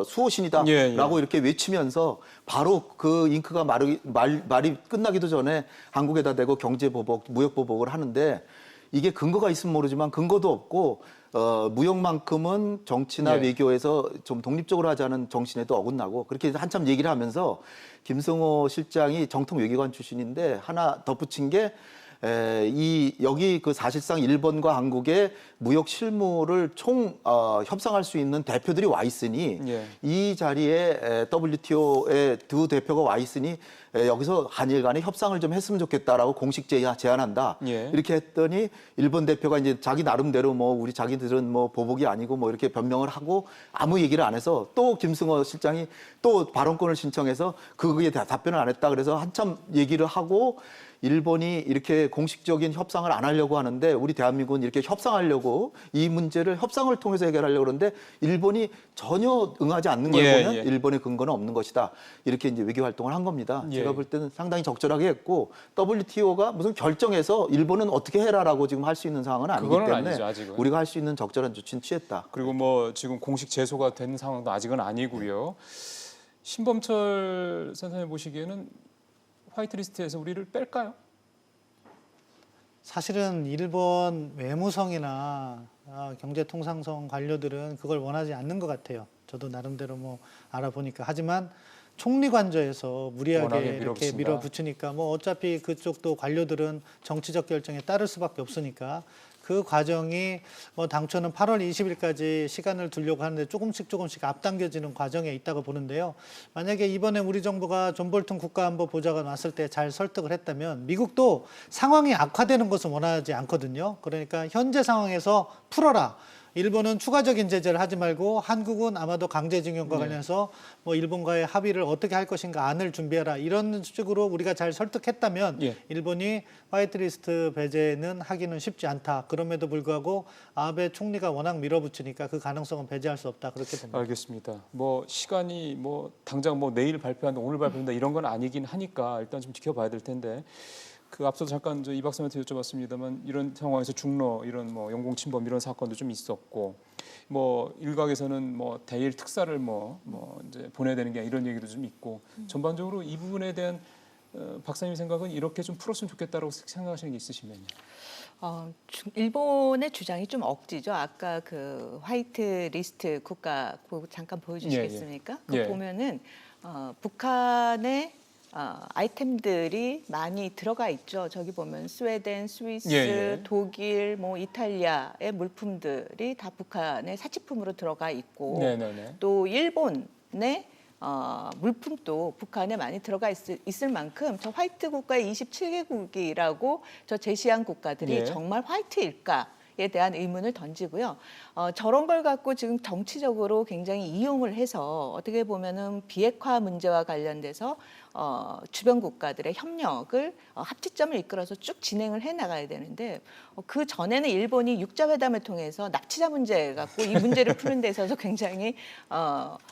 수호신이다라고 예, 예. 이렇게 외치면서 바로 그 잉크가 말이 끝나기도 전에 한국에다 대고 경제보복, 무역보복을 하는데 이게 근거가 있으면 모르지만 근거도 없고 무역만큼은 정치나 예. 외교에서 좀 독립적으로 하자는 정신에도 어긋나고 그렇게 한참 얘기를 하면서 김승호 실장이 정통 외교관 출신인데 하나 덧붙인 게 여기 그 사실상 일본과 한국의 무역 실무를 협상할 수 있는 대표들이 와 있으니 예. 이 자리에 WTO의 두 대표가 와 있으니 여기서 한일 간에 협상을 좀 했으면 좋겠다라고 공식 제안한다. 예. 이렇게 했더니 일본 대표가 이제 자기 나름대로 뭐 우리 자기들은 뭐 보복이 아니고 뭐 이렇게 변명을 하고 아무 얘기를 안 해서 또 김승호 실장이 또 발언권을 신청해서 그거에 답변을 안 했다. 그래서 한참 얘기를 하고 일본이 이렇게 공식적인 협상을 안 하려고 하는데 우리 대한민국은 이렇게 협상하려고 이 문제를 협상을 통해서 해결하려고 그러는데 일본이 전혀 응하지 않는 걸 예, 보면 예. 일본의 근거는 없는 것이다. 이렇게 이제 외교 활동을 한 겁니다. 예. 제가 볼 때는 상당히 적절하게 했고 WTO가 무슨 결정해서 일본은 어떻게 해라라고 지금 할 수 있는 상황은 아니기 그거는 때문에 아니죠, 아직은. 우리가 할 수 있는 적절한 조치는 취했다. 그리고 뭐 지금 공식 제소가 된 상황도 아직은 아니고요. 신범철 선생님 보시기에는 화이트리스트에서 우리를 뺄까요? 사실은 일본 외무성이나 경제통상성 관료들은 그걸 원하지 않는 것 같아요. 저도 나름대로 뭐 알아보니까. 하지만 총리 관저에서 무리하게 워낙에 이렇게 밀어붙인다. 밀어붙이니까 뭐 어차피 그쪽도 관료들은 정치적 결정에 따를 수밖에 없으니까 그 과정이 뭐 당초는 8월 20일까지 시간을 두려고 하는데 조금씩 앞당겨지는 과정에 있다고 보는데요. 만약에 이번에 우리 정부가 존 볼튼 국가안보보좌관 왔을 때 잘 설득을 했다면 미국도 상황이 악화되는 것은 원하지 않거든요. 그러니까 현재 상황에서 풀어라. 일본은 추가적인 제재를 하지 말고 한국은 아마도 강제징용과 관련해서 뭐 일본과의 합의를 어떻게 할 것인가 안을 준비해라. 이런 식으로 우리가 잘 설득했다면 예. 일본이 화이트리스트 배제는 하기는 쉽지 않다. 그럼에도 불구하고 아베 총리가 워낙 밀어붙이니까 그 가능성은 배제할 수 없다. 그렇게 봅니다. 알겠습니다. 뭐 시간이 뭐 당장 뭐 내일 발표한다, 오늘 발표한다 이런 건 아니긴 하니까 일단 좀 지켜봐야 될 텐데. 그 앞서도 잠깐 이 박사님한테 여쭤봤습니다만 이런 상황에서 중러 이런 뭐 영공 침범 이런 사건도 좀 있었고 뭐 일각에서는 뭐 대일 특사를 뭐 이제 보내야 되는 게 이런 얘기도 좀 있고 전반적으로 이 부분에 대한 박사님 생각은 이렇게 좀 풀었으면 좋겠다라고 생각하시는 게 있으시면요. 일본의 주장이 좀 억지죠. 아까 그 화이트 리스트 국가 잠깐 보여주시겠습니까? 예, 예. 그 보면은 북한의 아이템들이 많이 들어가 있죠. 저기 보면 스웨덴, 스위스, 예, 예. 독일, 뭐 이탈리아의 물품들이 다 북한의 사치품으로 들어가 있고 네네네. 또 일본의 물품도 북한에 많이 들어가 있을 만큼 저 화이트 국가의 27개국이라고 저 제시한 국가들이 예. 정말 화이트일까에 대한 의문을 던지고요. 저런 걸 갖고 지금 정치적으로 굉장히 이용을 해서 어떻게 보면은 비핵화 문제와 관련돼서 주변 국가들의 협력을 합치점을 이끌어서 쭉 진행을 해 나가야 되는데 그 전에는 일본이 육자회담을 통해서 납치자 문제 갖고 이 문제를 푸는 데 있어서 굉장히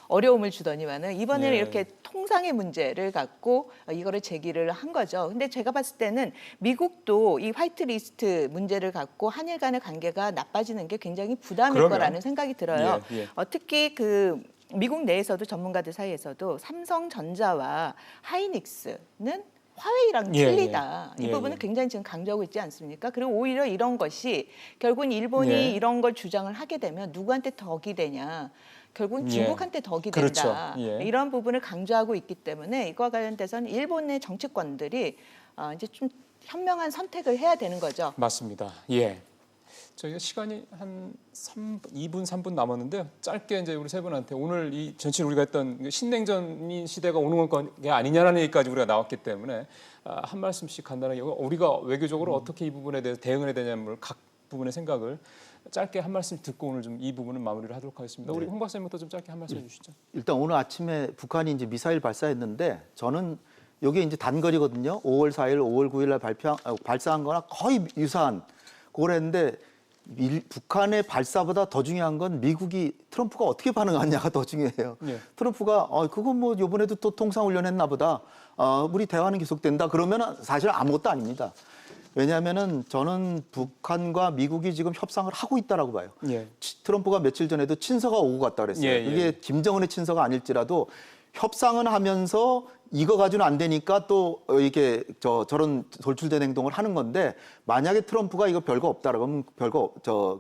어려움을 주더니만은 이번에는 예. 이렇게 통상의 문제를 갖고 이거를 제기를 한 거죠. 근데 제가 봤을 때는 미국도 이 화이트리스트 문제를 갖고 한일 간의 관계가 나빠지는 게 굉장히 부담일 그러면, 거라는 생각이 들어요. 예, 예. 특히 그 미국 내에서도 전문가들 사이에서도 삼성전자와 하이닉스는 화웨이랑 예, 틀리다. 예. 이 부분은 예. 굉장히 지금 강조하고 있지 않습니까? 그리고 오히려 이런 것이 결국은 일본이 예. 이런 걸 주장을 하게 되면 누구한테 덕이 되냐. 결국은 예. 중국한테 덕이 그렇죠. 된다. 예. 이런 부분을 강조하고 있기 때문에 이거와 관련돼서는 일본의 정치권들이 이제 좀 현명한 선택을 해야 되는 거죠. 맞습니다. 예. 저희가 시간이 한 2분, 3분 남았는데 짧게 이제 우리 세 분한테 오늘 이 전체 우리가 했던 신냉전 시대가 오는 게 아니냐라는 얘기까지 우리가 나왔기 때문에 한 말씀씩 간단하게 우리가 외교적으로 어떻게 이 부분에 대해서 대응을 해야 되냐면 각 부분의 생각을 짧게 한 말씀 듣고 오늘 좀 이 부분은 마무리를 하도록 하겠습니다. 우리 홍 박사님부터 좀 짧게 한 말씀 해주시죠. 일단 오늘 아침에 북한이 이제 미사일 발사했는데 저는 이게 이제 단거리거든요. 5월 4일, 5월 9일 날 발사한 거나 거의 유사한 그걸 했는데 북한의 발사보다 더 중요한 건 미국이 트럼프가 어떻게 반응하냐가 더 중요해요. 예. 트럼프가 그건 뭐 이번에도 또 통상훈련했나 보다. 우리 대화는 계속된다. 그러면 사실 아무것도 아닙니다. 왜냐하면은 저는 북한과 미국이 지금 협상을 하고 있다라고 봐요. 예. 트럼프가 며칠 전에도 친서가 오고 갔다 그랬어요. 예, 예. 이게 김정은의 친서가 아닐지라도 협상은 하면서 이거 가지고는 안 되니까 또 이게 저런 돌출된 행동을 하는 건데 만약에 트럼프가 이거 별거 없다라고 하면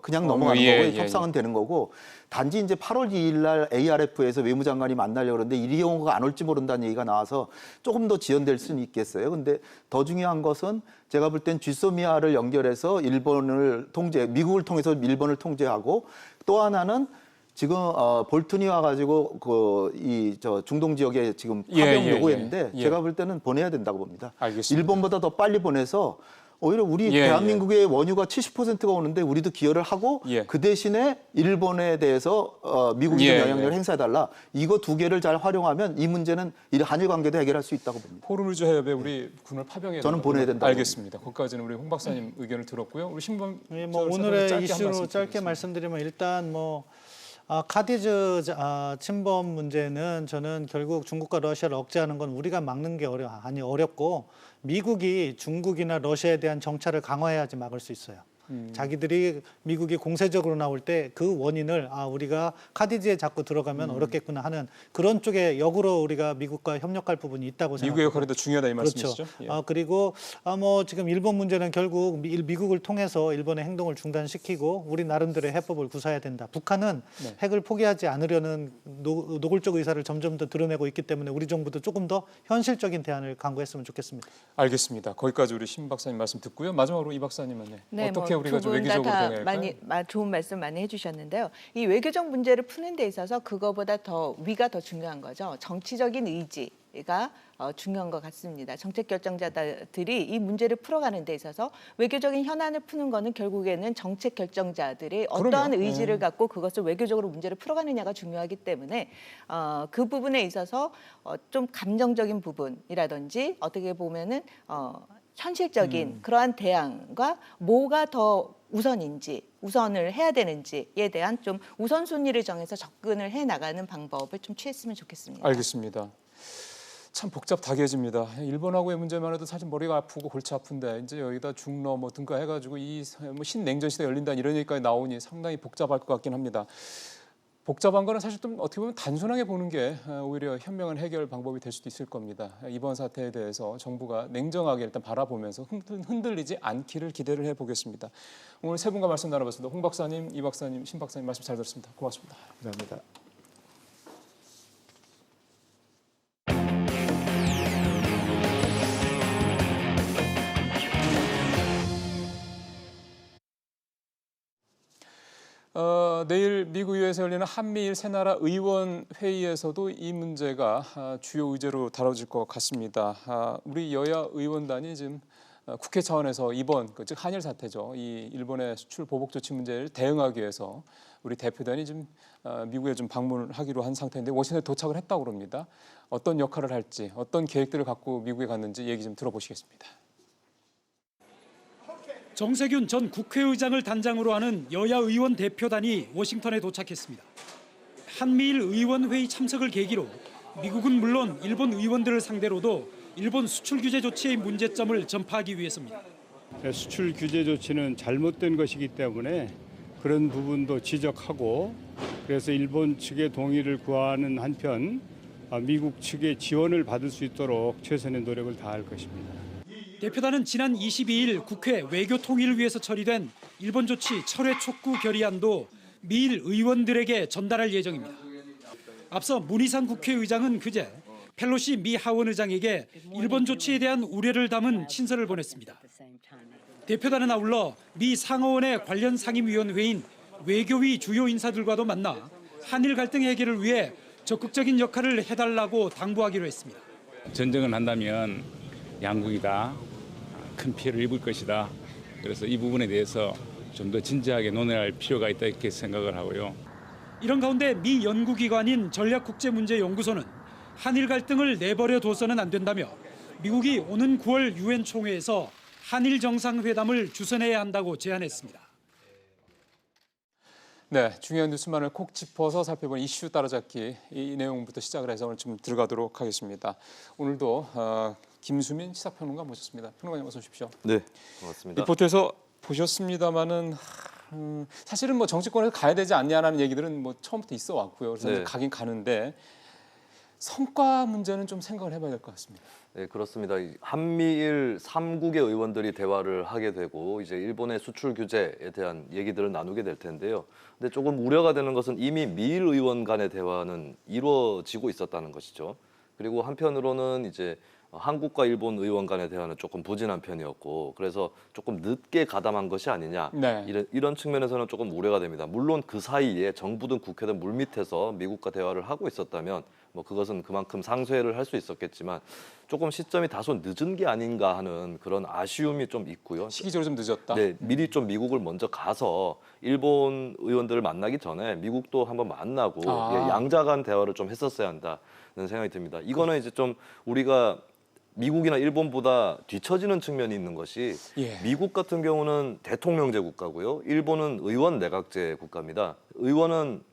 그냥 넘어가는 예, 거고 예, 협상은 되는 거고 단지 이제 8월 2일 날 ARF에서 외무장관이 만나려고 그러는데 이 경우가 안 올지 모른다는 얘기가 나와서 조금 더 지연될 수는 있겠어요. 근데 더 중요한 것은 제가 볼 땐 쥐소미아를 연결해서 미국을 통해서 일본을 통제하고 또 하나는 지금 볼튼이 와가지고 중동 지역에 지금 파병 요구했는데 예. 제가 볼 때는 보내야 된다고 봅니다. 알겠습니다. 일본보다 더 빨리 보내서 오히려 우리 예, 대한민국의 원유가 70%가 오는데 우리도 기여를 하고 예. 그 대신에 일본에 대해서 미국이 좀 예, 영향력을 예. 행사해달라. 이거 두 개를 잘 활용하면 이 문제는 이 한일 관계도 해결할 수 있다고 봅니다. 호르무즈 해협에 우리 군을 파병해야 저는 된다고 보내야 된다고 알겠습니다. 거기까지는 우리 홍 박사님 의견을 들었고요. 우리 신범 예, 뭐 저 오늘의 짧게 한 이슈로 말씀 짧게 드리겠습니다. 말씀드리면 일단 뭐 카디즈 침범 문제는 저는 결국 중국과 러시아를 억제하는 건 우리가 막는 게 어렵고 미국이 중국이나 러시아에 대한 정찰을 강화해야지 막을 수 있어요. 자기들이 미국이 공세적으로 나올 때 그 원인을 우리가 카디즈에 자꾸 들어가면 어렵겠구나 하는 그런 쪽에 역으로 우리가 미국과 협력할 부분이 있다고 생각합니다. 미국의 역할이 더 중요하다 이 말씀이시죠? 그렇죠. 예. 그리고 뭐 지금 일본 문제는 결국 미국을 통해서 일본의 행동을 중단시키고 우리 나름대로의 해법을 구사해야 된다. 북한은 네. 핵을 포기하지 않으려는 노골적 의사를 점점 더 드러내고 있기 때문에 우리 정부도 조금 더 현실적인 대안을 강구했으면 좋겠습니다. 알겠습니다. 거기까지 우리 신 박사님 말씀 듣고요. 마지막으로 이 박사님은 네, 어떻게 우리가 좀 두 분 외교적으로 다 대응할까요? 많이 좋은 말씀 많이 해주셨는데요. 이 외교적 문제를 푸는 데 있어서 그거보다 더 위가 더 중요한 거죠. 정치적인 의지가 중요한 것 같습니다. 정책 결정자들이 이 문제를 풀어가는 데 있어서 외교적인 현안을 푸는 거는 결국에는 정책 결정자들이 어떠한 그럼요. 의지를 갖고 그것을 외교적으로 문제를 풀어가느냐가 중요하기 때문에 그 부분에 있어서 좀 감정적인 부분이라든지 어떻게 보면은 현실적인 그러한 대안과 뭐가 더 우선을 해야 되는지에 대한 좀 우선순위를 정해서 접근을 해 나가는 방법을 좀 취했으면 좋겠습니다. 알겠습니다. 참 복잡다개집니다. 일본하고의 문제만 해도 사실 머리가 아프고 골치 아픈데 이제 여기다 중러 뭐 등가 해가지고 이 뭐 신냉전 시대 열린다 이런 얘기까지 나오니 상당히 복잡할 것 같긴 합니다. 복잡한 거는 사실 좀 어떻게 보면 단순하게 보는 게 오히려 현명한 해결 방법이 될 수도 있을 겁니다. 이번 사태에 대해서 정부가 냉정하게 일단 바라보면서 흔들리지 않기를 기대를 해보겠습니다. 오늘 세 분과 말씀 나눠봤습니다. 홍 박사님, 이 박사님, 신 박사님 말씀 잘 들었습니다. 고맙습니다. 감사합니다. 내일 미국 의회에서 열리는 한미일 세 나라 의원 회의에서도 이 문제가 주요 의제로 다뤄질 것 같습니다. 우리 여야 의원단이 지금 국회 차원에서 이번 즉 한일 사태죠. 이 일본의 수출 보복 조치 문제를 대응하기 위해서 우리 대표단이 지금 미국에 좀 방문을 하기로 한 상태인데 워싱턴에 도착을 했다고 합니다. 어떤 역할을 할지, 어떤 계획들을 갖고 미국에 갔는지 얘기 좀 들어보시겠습니다. 정세균 전 국회의장을 단장으로 하는 여야 의원 대표단이 워싱턴에 도착했습니다. 한미일 의원회의 참석을 계기로 미국은 물론 일본 의원들을 상대로도 일본 수출 규제 조치의 문제점을 전파하기 위해서입니다. 수출 규제 조치는 잘못된 것이기 때문에 그런 부분도 지적하고 그래서 일본 측의 동의를 구하는 한편 미국 측의 지원을 받을 수 있도록 최선의 노력을 다할 것입니다. 대표단은 지난 22일 국회 외교통일을 위해서 처리된 일본 조치 철회 촉구 결의안도 미일 의원들에게 전달할 예정입니다. 앞서 문희상 국회의장은 그제 펠로시 미 하원의장에게 일본 조치에 대한 우려를 담은 친서를 보냈습니다. 대표단은 아울러 미 상하원의 관련 상임위원회인 외교위 주요 인사들과도 만나 한일 갈등 해결을 위해 적극적인 역할을 해달라고 당부하기로 했습니다. 전쟁을 한다면 양국이 다 큰 피해를 입을 것이다. 그래서 이 부분에 대해서 좀 더 진지하게 논의할 필요가 있다 이렇게 생각을 하고요. 이런 가운데 미 연구기관인 전략국제문제연구소는 한일 갈등을 내버려 둬서는 안 된다며 미국이 오는 9월 유엔 총회에서 한일 정상회담을 주선해야 한다고 제안했습니다. 네, 중요한 뉴스만을 콕 짚어서 살펴본 이슈 따라잡기 이 내용부터 시작을 해서 오늘 좀 들어가도록 하겠습니다. 오늘도 김수민 시사평론가 모셨습니다. 평론가님 어서 오십시오. 네, 고맙습니다. 리포트에서 보셨습니다마는 사실은 뭐 정치권에서 가야 되지 않냐라는 얘기들은 뭐 처음부터 있어 왔고요. 그래서 네. 가긴 가는데 성과 문제는 좀 생각을 해봐야 될 것 같습니다. 네, 그렇습니다. 한미일 3국의 의원들이 대화를 하게 되고 이제 일본의 수출 규제에 대한 얘기들을 나누게 될 텐데요. 근데 조금 우려가 되는 것은 이미 미일 의원 간의 대화는 이루어지고 있었다는 것이죠. 그리고 한편으로는 이제 한국과 일본 의원 간의 대화는 조금 부진한 편이었고 그래서 조금 늦게 가담한 것이 아니냐 네. 이런 측면에서는 조금 우려가 됩니다. 물론 그 사이에 정부든 국회든 물밑에서 미국과 대화를 하고 있었다면 뭐 그것은 그만큼 상쇄를 할 수 있었겠지만 조금 시점이 다소 늦은 게 아닌가 하는 그런 아쉬움이 좀 있고요. 시기적으로 좀 늦었다. 네, 미리 좀 미국을 먼저 가서 일본 의원들을 만나기 전에 미국도 한번 만나고 예, 양자 간 대화를 좀 했었어야 한다는 생각이 듭니다. 이거는 이제 좀 우리가 미국이나 일본보다 뒤처지는 측면이 있는 것이 예. 미국 같은 경우는 대통령제 국가고요. 일본은 의원 내각제 국가입니다. 의원은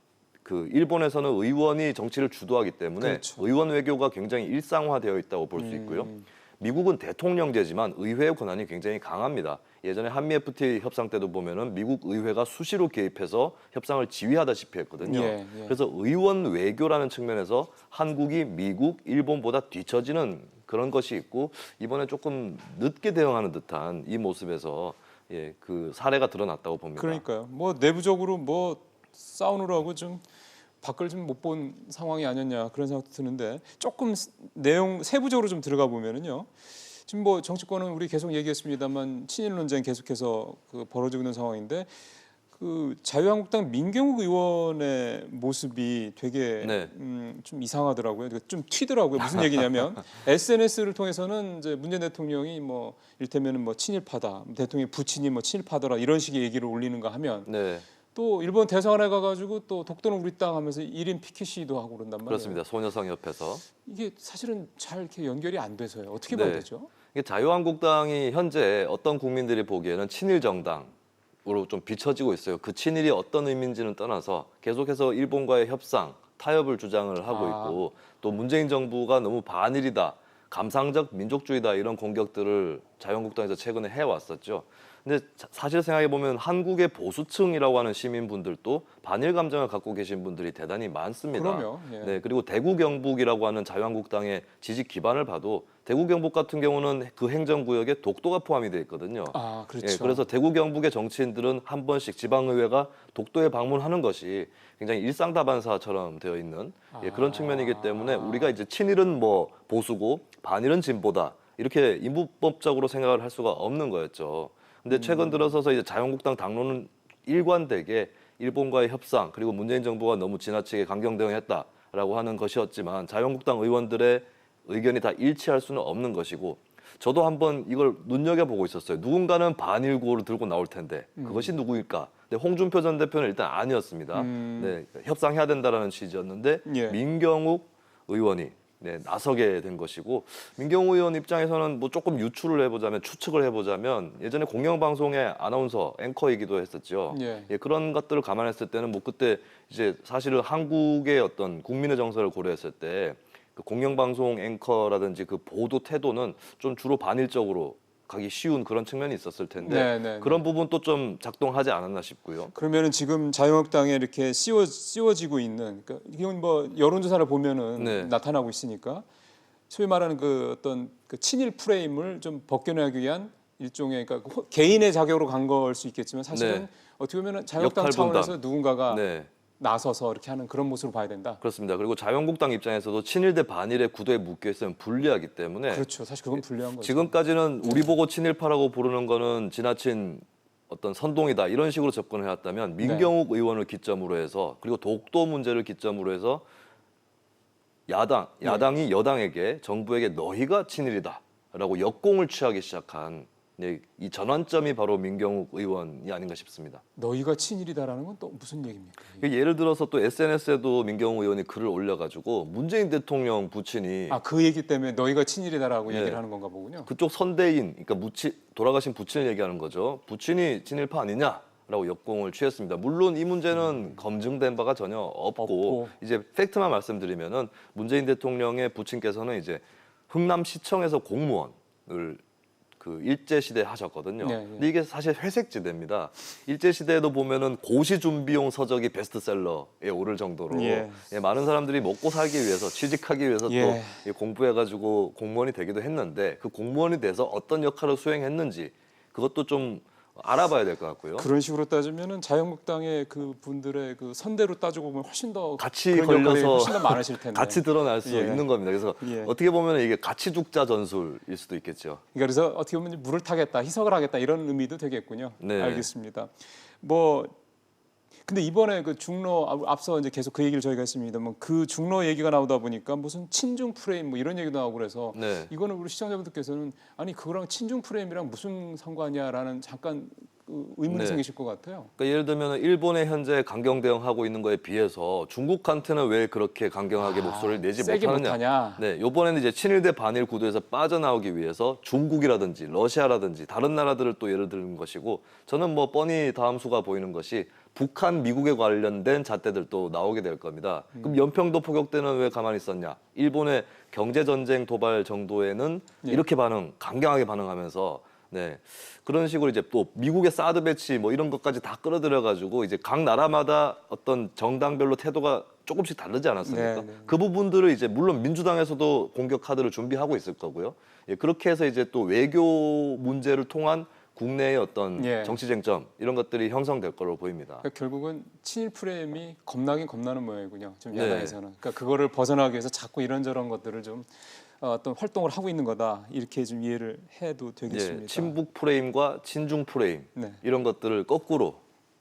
그 일본에서는 의원이 정치를 주도하기 때문에 그렇죠. 의원 외교가 굉장히 일상화되어 있다고 볼 수 있고요. 미국은 대통령제지만 의회의 권한이 굉장히 강합니다. 예전에 한미 FTA 협상 때도 보면은 미국 의회가 수시로 개입해서 협상을 지휘하다시피 했거든요. 예. 그래서 의원 외교라는 측면에서 한국이 미국, 일본보다 뒤처지는 그런 것이 있고 이번에 조금 늦게 대응하는 듯한 이 모습에서 예, 그 사례가 드러났다고 봅니다. 그러니까요. 뭐 내부적으로 뭐 싸우느라고 좀 밖을 좀 못 본 상황이 아니었냐 그런 생각도 드는데 조금 내용 세부적으로 좀 들어가 보면은요. 지금 뭐 정치권은 우리 계속 얘기했습니다만 친일 논쟁 계속해서 그 벌어지고 있는 상황인데 그 자유한국당 민경욱 의원의 모습이 되게 네. 좀 이상하더라고요. 좀 튀더라고요. 무슨 얘기냐면 SNS를 통해서는 이제 문재인 대통령이 뭐 이를테면은 뭐 친일파다, 대통령이 부친이 뭐 친일파더라 이런 식의 얘기를 올리는가 하면 네. 또 일본 대사관에 가가지고 또 독도는 우리 땅 하면서 1인 피켓 시위도 하고 그런단 말이에요. 그렇습니다. 소녀상 옆에서. 이게 사실은 잘 이렇게 연결이 안 돼서요. 어떻게 네. 봐야 되죠? 이게 자유한국당이 현재 어떤 국민들이 보기에는 친일 정당으로 좀 비춰지고 있어요. 그 친일이 어떤 의미인지는 떠나서 계속해서 일본과의 협상, 타협을 주장을 하고 있고 또 문재인 정부가 너무 반일이다, 감상적 민족주의다 이런 공격들을 자유한국당에서 최근에 해왔었죠. 근데 사실 생각해 보면 한국의 보수층이라고 하는 시민분들도 반일 감정을 갖고 계신 분들이 대단히 많습니다. 그럼요. 예. 네, 그리고 대구 경북이라고 하는 자유한국당의 지지 기반을 봐도 대구 경북 같은 경우는 그 행정구역에 독도가 포함이 되어 있거든요. 아, 그렇죠. 예, 그래서 대구 경북의 정치인들은 한 번씩 지방의회가 독도에 방문하는 것이 굉장히 일상다반사처럼 되어 있는 예, 그런 측면이기 때문에 우리가 이제 친일은 뭐 보수고 반일은 진보다 이렇게 인부법적으로 생각을 할 수가 없는 거였죠. 근데 최근 들어서서 이제 자유한국당 당론은 일관되게 일본과의 협상 그리고 문재인 정부가 너무 지나치게 강경 대응했다라고 하는 것이었지만 자유한국당 의원들의 의견이 다 일치할 수는 없는 것이고 저도 한번 이걸 눈여겨보고 있었어요. 누군가는 반일 구호를 들고 나올 텐데 그것이 누구일까? 근데 홍준표 전 대표는 일단 아니었습니다. 네, 협상해야 된다라는 취지였는데 예. 민경욱 의원이 네, 나서게 된 것이고 민경욱 의원 입장에서는 뭐 조금 유추를 해보자면 추측을 해보자면 예전에 공영방송의 아나운서 앵커이기도 했었죠. 예. 예, 그런 것들을 감안했을 때는 뭐 그때 이제 사실은 한국의 어떤 국민의 정서를 고려했을 때 그 공영방송 앵커라든지 그 보도 태도는 좀 주로 반일적으로 가기 쉬운 그런 측면이 있었을 텐데 네. 그런 부분도 좀 작동하지 않았나 싶고요. 그러면은 지금 자유한국당에 이렇게 씌워지고 있는 그러니까 이건 뭐 여론조사를 보면은 네. 나타나고 있으니까 소위 말하는 그 어떤 그 친일 프레임을 좀 벗겨내기 위한 일종의 그러니까 개인의 자격으로 간 걸 수 있겠지만 사실은 네. 어떻게 보면은 자유한국당 역할 분담. 차원에서 누군가가 네. 나서서 이렇게 하는 그런 모습으로 봐야 된다. 그렇습니다. 그리고 자유한국당 입장에서도 친일 대 반일의 구도에 묶여 있으면 불리하기 때문에 그렇죠. 사실 그건 불리한 거죠. 지금까지는 우리 보고 친일파라고 부르는 거는 지나친 어떤 선동이다 이런 식으로 접근을 해왔다면 민경욱 의원을 기점으로 해서 그리고 독도 문제를 기점으로 해서 야당이 여당에게 정부에게 너희가 친일이다라고 역공을 취하기 시작한 이 전환점이 바로 민경욱 의원이 아닌가 싶습니다. 너희가 친일이다라는 건 또 무슨 얘기입니까? 예를 들어서 또 SNS에도 민경욱 의원이 글을 올려가지고 문재인 대통령 부친이 그 얘기 때문에 너희가 친일이다라고 네. 얘기를 하는 건가 보군요. 그쪽 선대인, 그러니까 돌아가신 부친을 얘기하는 거죠. 부친이 친일파 아니냐라고 역공을 취했습니다. 물론 이 문제는 검증된 바가 전혀 없고 이제 팩트만 말씀드리면은 문재인 대통령의 부친께서는 이제 흥남시청에서 공무원을 그 일제시대 하셨거든요. 네. 근데 이게 사실 회색지대입니다. 일제시대에도 보면은 고시 준비용 서적이 베스트셀러에 오를 정도로 예. 많은 사람들이 먹고 살기 위해서 취직하기 위해서 예. 또 공부해가지고 공무원이 되기도 했는데 그 공무원이 돼서 어떤 역할을 수행했는지 그것도 좀 알아봐야 될 것 같고요. 그런 식으로 따지면은 자유한국당의 그 분들의 그 선대로 따지고 보면 훨씬 더 같이 그런 역할이 걸려서 훨씬 더 많으실 텐데. 같이 드러날 수 예. 있는 겁니다. 그래서 예. 어떻게 보면 이게 같이 죽자 전술일 수도 있겠죠. 그래서 어떻게 보면 물을 타겠다, 희석을 하겠다 이런 의미도 되겠군요. 네. 알겠습니다. 뭐 근데 이번에 그 중러 앞서 이제 계속 그 얘기를 저희가 했습니다만 그 중러 얘기가 나오다 보니까 무슨 친중 프레임 뭐 이런 얘기도 나오고 그래서 네. 이거는 우리 시청자분들께서는 아니 그거랑 친중 프레임이랑 무슨 상관이야라는 잠깐 의문이 네. 생기실 것 같아요. 그러니까 예를 들면 일본의 현재 강경 대응하고 있는 거에 비해서 중국한테는 왜 그렇게 강경하게 목소리를 내지 세게 못하느냐. 못하냐. 네, 이번에는 이제 친일 대 반일 구도에서 빠져나오기 위해서 중국이라든지 러시아라든지 다른 나라들을 또 예를 드는 것이고 저는 뭐 뻔히 다음 수가 보이는 것이 북한, 미국에 관련된 잣대들도 나오게 될 겁니다. 그럼 연평도 포격 때는 왜 가만히 있었냐? 일본의 경제 전쟁 도발 정도에는 이렇게 강경하게 반응하면서 네 그런 식으로 이제 또 미국의 사드 배치 뭐 이런 것까지 다 끌어들여 가지고 이제 각 나라마다 어떤 정당별로 태도가 조금씩 다르지 않았습니까? 네, 네. 그 부분들을 이제 물론 민주당에서도 공격 카드를 준비하고 있을 거고요. 예, 그렇게 해서 이제 또 외교 문제를 통한 국내의 어떤 예. 정치 쟁점 이런 것들이 형성될 걸로 보입니다. 그러니까 결국은 친일 프레임이 겁나긴 겁나는 모양이군요. 지금 네. 야당에서는. 그러니까 그거를 벗어나기 위해서 자꾸 이런저런 것들을 좀 어떤 활동을 하고 있는 거다. 이렇게 좀 이해를 해도 되겠습니다. 예, 친북 프레임과 친중 프레임 네. 이런 것들을 거꾸로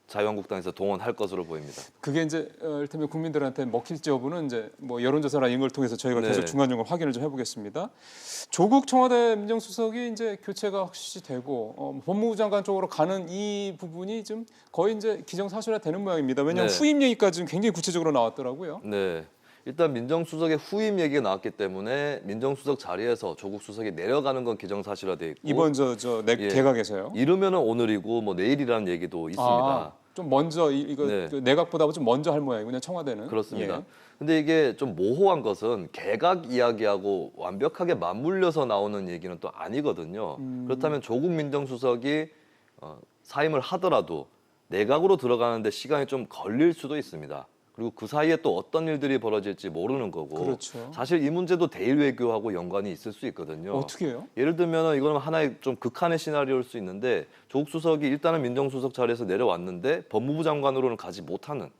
자유한국당에서 동원할 것으로 보입니다. 그게 이제 이를테면 국민들한테 먹힐지 여부는 이제 뭐 여론조사나 이런 걸 통해서 저희가 네. 계속 중간중간 확인을 좀 해보겠습니다. 조국 청와대 민정수석이 이제 교체가 확실시 되고 법무부 장관 쪽으로 가는 이 부분이 좀 거의 이제 기정사실화 되는 모양입니다. 왜냐하면 네. 후임 얘기까지 좀 굉장히 구체적으로 나왔더라고요. 네. 일단 민정수석의 후임 얘기가 나왔기 때문에 민정수석 자리에서 조국 수석이 내려가는 건 기정사실화돼 있고 이번 예. 개각에서요. 이르면은 오늘이고 뭐 내일이라는 얘기도 있습니다. 아, 좀 먼저 이거 네. 그 내각보다 좀 먼저 할 모양이군요. 청와대는. 그렇습니다. 예. 근데 이게 좀 모호한 것은 개각 이야기하고 완벽하게 맞물려서 나오는 얘기는 또 아니거든요. 그렇다면 조국 민정수석이 사임을 하더라도 내각으로 들어가는데 시간이 좀 걸릴 수도 있습니다. 그리고 그 사이에 또 어떤 일들이 벌어질지 모르는 거고 그렇죠. 사실 이 문제도 대일 외교하고 연관이 있을 수 있거든요. 어떻게 해요? 예를 들면 이거는 하나의 좀 극한의 시나리오일 수 있는데 조국 수석이 일단은 민정수석 자리에서 내려왔는데 법무부 장관으로는 가지 못하는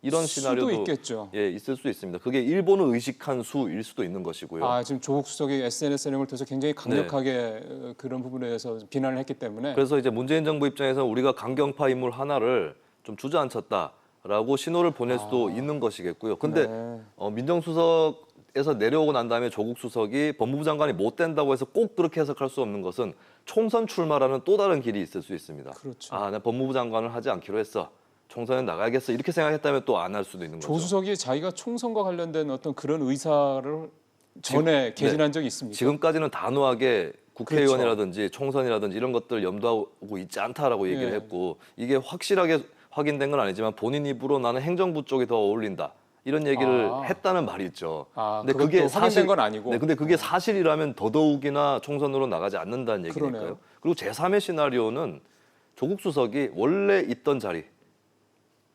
이런 시나리오도 수도 있겠죠. 예, 있을 수 있습니다. 그게 일본을 의식한 수일 수도 있는 것이고요. 아, 지금 조국 수석이 SNS 활용을 통해서 굉장히 강력하게 그런 부분에 대해서 비난을 했기 때문에 그래서 이제 문재인 정부 입장에서 우리가 강경파 인물 하나를 좀 주저앉혔다라고 신호를 보낼 수도 있는 것이겠고요. 근데 네. 민정수석에서 내려오고 난 다음에 조국 수석이 법무부 장관이 못 된다고 해서 꼭 그렇게 해석할 수 없는 것은 총선 출마라는 또 다른 길이 있을 수 있습니다. 그렇죠. 아, 나 법무부 장관을 하지 않기로 했어. 총선에 나가야겠어. 이렇게 생각했다면 또 안 할 수도 있는 거죠. 조 수석이 자기가 총선과 관련된 어떤 그런 의사를 전에 개진한 적이 있습니까? 지금까지는 단호하게 국회의원이라든지 총선이라든지 이런 것들을 염두하고 있지 않다라고 얘기를 예. 했고 이게 확실하게 확인된 건 아니지만 본인 입으로 나는 행정부 쪽이 더 어울린다. 이런 얘기를 했다는 말이 있죠. 아, 그것도 확인된 건 아니고. 네, 근데 그게 사실이라면 더더욱이나 총선으로 나가지 않는다는 얘기니까요. 그러네요. 그리고 제3의 시나리오는 조국 수석이 원래 있던 자리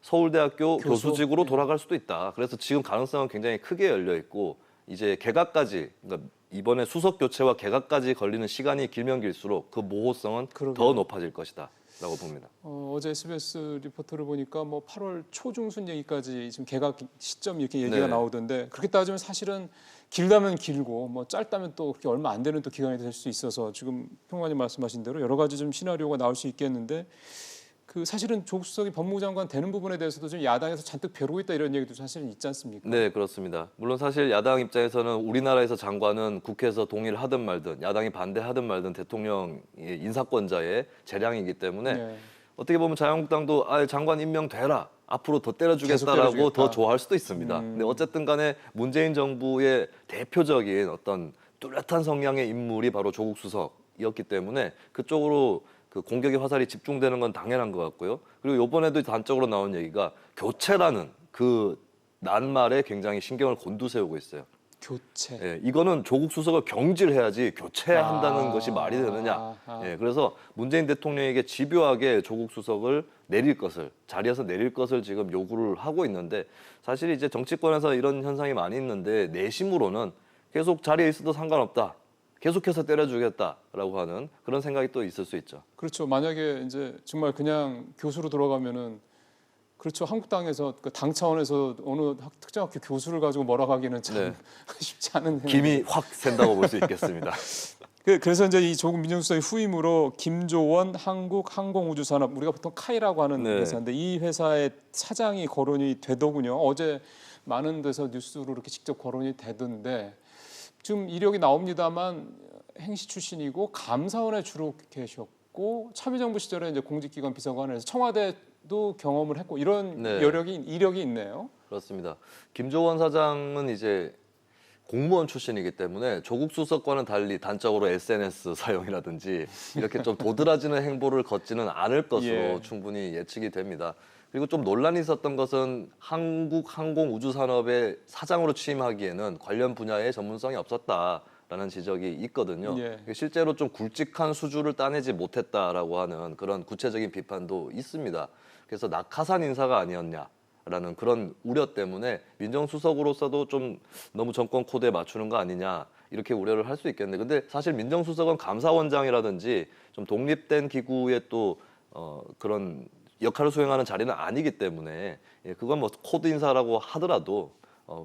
서울대학교 교수직으로 돌아갈 수도 있다. 그래서 지금 가능성은 굉장히 크게 열려 있고 이제 개각까지 그러니까 이번에 수석 교체와 개각까지 걸리는 시간이 길면 길수록 그 모호성은 더 높아질 것이다라고 봅니다. 어제 SBS 리포터를 보니까 뭐 8월 초중순 얘기까지 지금 개각 시점 이렇게 얘기가 네. 나오던데 그렇게 따지면 사실은 길다면 길고 뭐 짧다면 또 그렇게 얼마 안 되는 또 기간이 될 수 있어서 지금 평론가님 말씀하신 대로 여러 가지 좀 시나리오가 나올 수 있겠는데 그 사실은 조국 수석이 법무부 장관 되는 부분에 대해서도 좀 야당에서 잔뜩 벼르고 있다 이런 얘기도 사실은 있지 않습니까? 네, 그렇습니다. 물론 사실 야당 입장에서는 우리나라에서 장관은 국회에서 동의를 하든 말든 야당이 반대하든 말든 대통령의 인사권자의 재량이기 때문에 네. 어떻게 보면 자유한국당도 장관 임명되라. 앞으로 더 때려주겠다라고 때려주겠다. 더 좋아할 수도 있습니다. 근데 어쨌든 간에 문재인 정부의 대표적인 어떤 뚜렷한 성향의 인물이 바로 조국 수석이었기 때문에 그쪽으로 그 공격의 화살이 집중되는 건 당연한 것 같고요. 그리고 이번에도 단적으로 나온 얘기가 교체라는 그 낱말에 굉장히 신경을 곤두세우고 있어요. 교체. 예, 이거는 조국 수석을 경질해야지 교체한다는 것이 말이 되느냐. 예, 그래서 문재인 대통령에게 집요하게 조국 수석을 내릴 것을 자리에서 내릴 것을 지금 요구를 하고 있는데 사실 이제 정치권에서 이런 현상이 많이 있는데 내심으로는 계속 자리에 있어도 상관없다. 계속해서 때려주겠다라고 하는 그런 생각이 또 있을 수 있죠. 그렇죠. 만약에 이제 정말 그냥 교수로 돌아가면은 그렇죠. 한국당에서 그 당 차원에서 어느 특정 학교 교수를 가지고 몰아가기는 참 네. 쉽지 않은 김이 확 샌다고 볼 수 있겠습니다. 그래서 이제 이 조국 민정수석의 후임으로 김조원 한국항공우주산업, 우리가 보통 카이라고 하는 네. 회사인데 이 회사의 사장이 거론이 되더군요. 어제 많은 데서 뉴스로 이렇게 직접 거론이 되던데 지금 이력이 나옵니다만 행시 출신이고 감사원에 주로 계셨고 참여정부 시절에 이제 공직기관 비서관을 해서 청와대도 경험을 했고 이런 네. 이력이 있네요. 그렇습니다. 김조원 사장은 이제 공무원 출신이기 때문에 조국 수석과는 달리 단적으로 SNS 사용이라든지 이렇게 좀 도드라지는 행보를 걷지는 않을 것으로 예. 충분히 예측이 됩니다. 그리고 좀 논란이 있었던 것은 한국항공우주산업의 사장으로 취임하기에는 관련 분야에 전문성이 없었다라는 지적이 있거든요. 예. 실제로 좀 굵직한 수주를 따내지 못했다라고 하는 그런 구체적인 비판도 있습니다. 그래서 낙하산 인사가 아니었냐. 라는 그런 우려 때문에 민정수석으로서도 좀 너무 정권 코드에 맞추는 거 아니냐 이렇게 우려를 할 수 있겠는데 근데 사실 민정수석은 감사원장이라든지 좀 독립된 기구의 또 그런 역할을 수행하는 자리는 아니기 때문에 그건 뭐 코드 인사라고 하더라도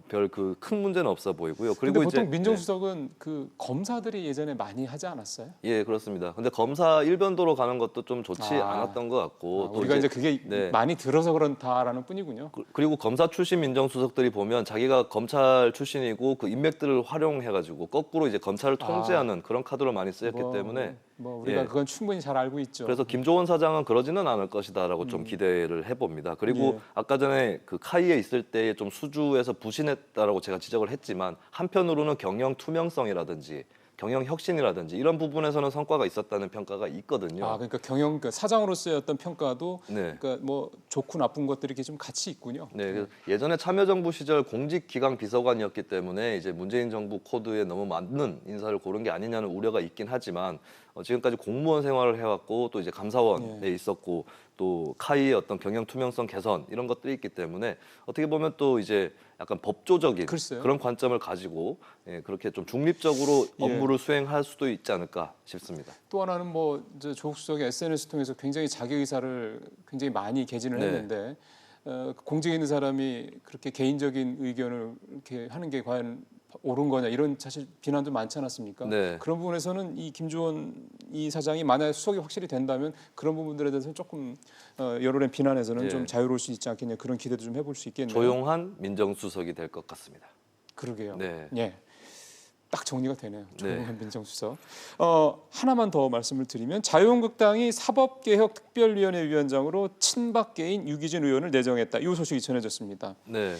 별 그 큰 문제는 없어 보이고요. 그리고 보통 이제, 민정수석은 그 검사들이 예전에 많이 하지 않았어요? 예, 그렇습니다. 근데 검사 일변도로 가는 것도 좀 좋지 않았던 것 같고 또 우리가 이제 그게 많이 들어서 그렇다라는 뿐이군요. 그리고 검사 출신 민정수석들이 보면 자기가 검찰 출신이고 그 인맥들을 활용해가지고 거꾸로 이제 검찰을 통제하는 그런 카드로 많이 쓰였기 때문에 우리가 그건 충분히 잘 알고 있죠. 그래서 김조원 사장은 그러지는 않을 것이다라고 좀 기대를 해봅니다. 그리고 아까 전에 그 카이에 있을 때 좀 수주에서 부신했다라고 제가 지적을 했지만 한편으로는 경영 투명성이라든지 경영 혁신이라든지 이런 부분에서는 성과가 있었다는 평가가 있거든요. 그러니까 사장으로서의 어떤 평가도 그러니까 뭐 좋고 나쁜 것들이 이렇게 좀 같이 있군요. 네, 예전에 참여정부 시절 공직기강 비서관이었기 때문에 이제 문재인 정부 코드에 너무 맞는 인사를 고른 게 아니냐는 우려가 있긴 하지만 지금까지 공무원 생활을 해왔고 또 이제 감사원에 있었고 또 카이의 어떤 경영 투명성 개선 이런 것들이 있기 때문에 어떻게 보면 또 이제 약간 법조적인 그런 관점을 가지고 그렇게 좀 중립적으로 업무를 수행할 수도 있지 않을까 싶습니다. 또 하나는 뭐 이제 조국 수석이 SNS 통해서 굉장히 자기 의사를 굉장히 많이 개진을 했는데 공직에 있는 사람이 그렇게 개인적인 의견을 이렇게 하는 게 과연 옳은 거냐 이런 사실 비난도 많지 않았습니까? 그런 부분에서는 이 김조원 이 사장이 만약에 수석이 확실히 된다면 그런 부분들에 대해서는 조금 여론의 비난에서는 좀 자유로울 수 있지 않겠냐 그런 기대도 좀 해볼 수 있겠네요. 조용한 민정수석이 될 것 같습니다. 그러게요. 네. 예. 딱 정리가 되네요. 조용한 민정수석. 하나만 더 말씀을 드리면 자유한국당이 사법개혁특별위원회 위원장으로 친박계인 유기진 의원을 내정했다. 이 소식이 전해졌습니다. 네.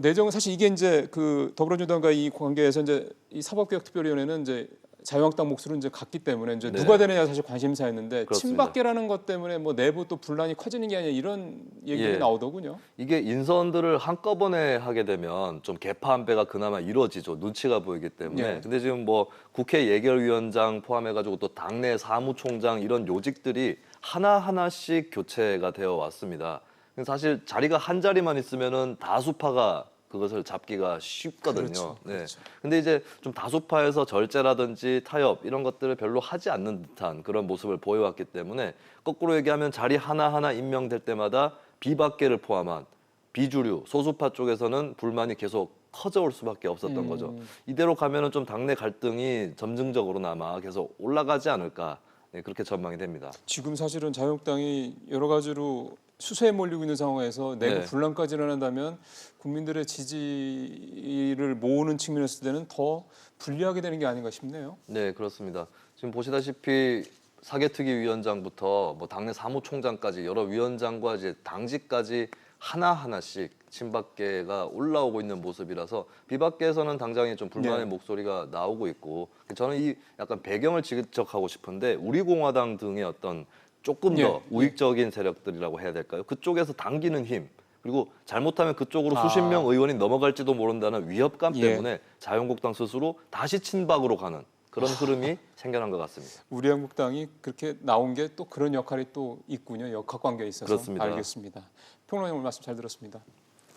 내정은 사실 이게 이제 그 더불어민주당과 이 관계에서 이제 이 사법개혁특별위원회는 이제 자유한국당 몫으로 이제 갔기 때문에 이제 누가 되느냐 사실 관심사였는데 친박계라는 것 때문에 뭐 내부 또 분란이 커지는 게 아니라 이런 얘기가 나오더군요. 이게 인선들을 한꺼번에 하게 되면 좀 개파 한 배가 그나마 이루어지죠. 눈치가 보이기 때문에. 근데 지금 뭐 국회 예결위원장 포함해가지고 또 당내 사무총장 이런 요직들이 하나하나씩 교체가 되어 왔습니다. 사실 자리가 한 자리만 있으면은 다수파가 그것을 잡기가 쉽거든요. 그렇죠. 근데 이제 좀 다수파에서 절제라든지 타협 이런 것들을 별로 하지 않는 듯한 그런 모습을 보여왔기 때문에 거꾸로 얘기하면 자리 하나하나 임명될 때마다 비박계를 포함한 비주류 소수파 쪽에서는 불만이 계속 커져올 수밖에 없었던 거죠. 이대로 가면은 좀 당내 갈등이 점증적으로나마 계속 올라가지 않을까 그렇게 전망이 됩니다. 지금 사실은 자유한국당이 여러 가지로 수세에 몰리고 있는 상황에서 내부 분란까지 일어난다면 국민들의 지지를 모으는 측면에서 때는 더 불리하게 되는 게 아닌가 싶네요. 네, 그렇습니다. 지금 보시다시피 사개특위 위원장부터 뭐 당내 사무총장까지 여러 위원장과 이제 당직까지 하나하나씩 친박계가 올라오고 있는 모습이라서 비박계에서는 당장에 좀 불만의 목소리가 나오고 있고 저는 이 약간 배경을 지적하고 싶은데 우리공화당 등의 어떤 조금 더 우익적인 세력들이라고 해야 될까요? 그쪽에서 당기는 힘 그리고 잘못하면 그쪽으로 수십 명 의원이 넘어갈지도 모른다는 위협감 때문에 자유한국당 스스로 다시 친박으로 가는 그런 흐름이 생겨난 것 같습니다. 우리 한국당이 그렇게 나온 게 또 그런 역할이 또 있군요. 역학관계에 있어서. 그렇습니다. 알겠습니다. 평론가님 오늘 말씀 잘 들었습니다.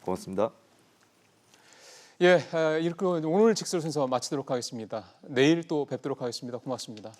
고맙습니다. 이렇게 오늘 직설 순서 마치도록 하겠습니다. 내일 또 뵙도록 하겠습니다. 고맙습니다.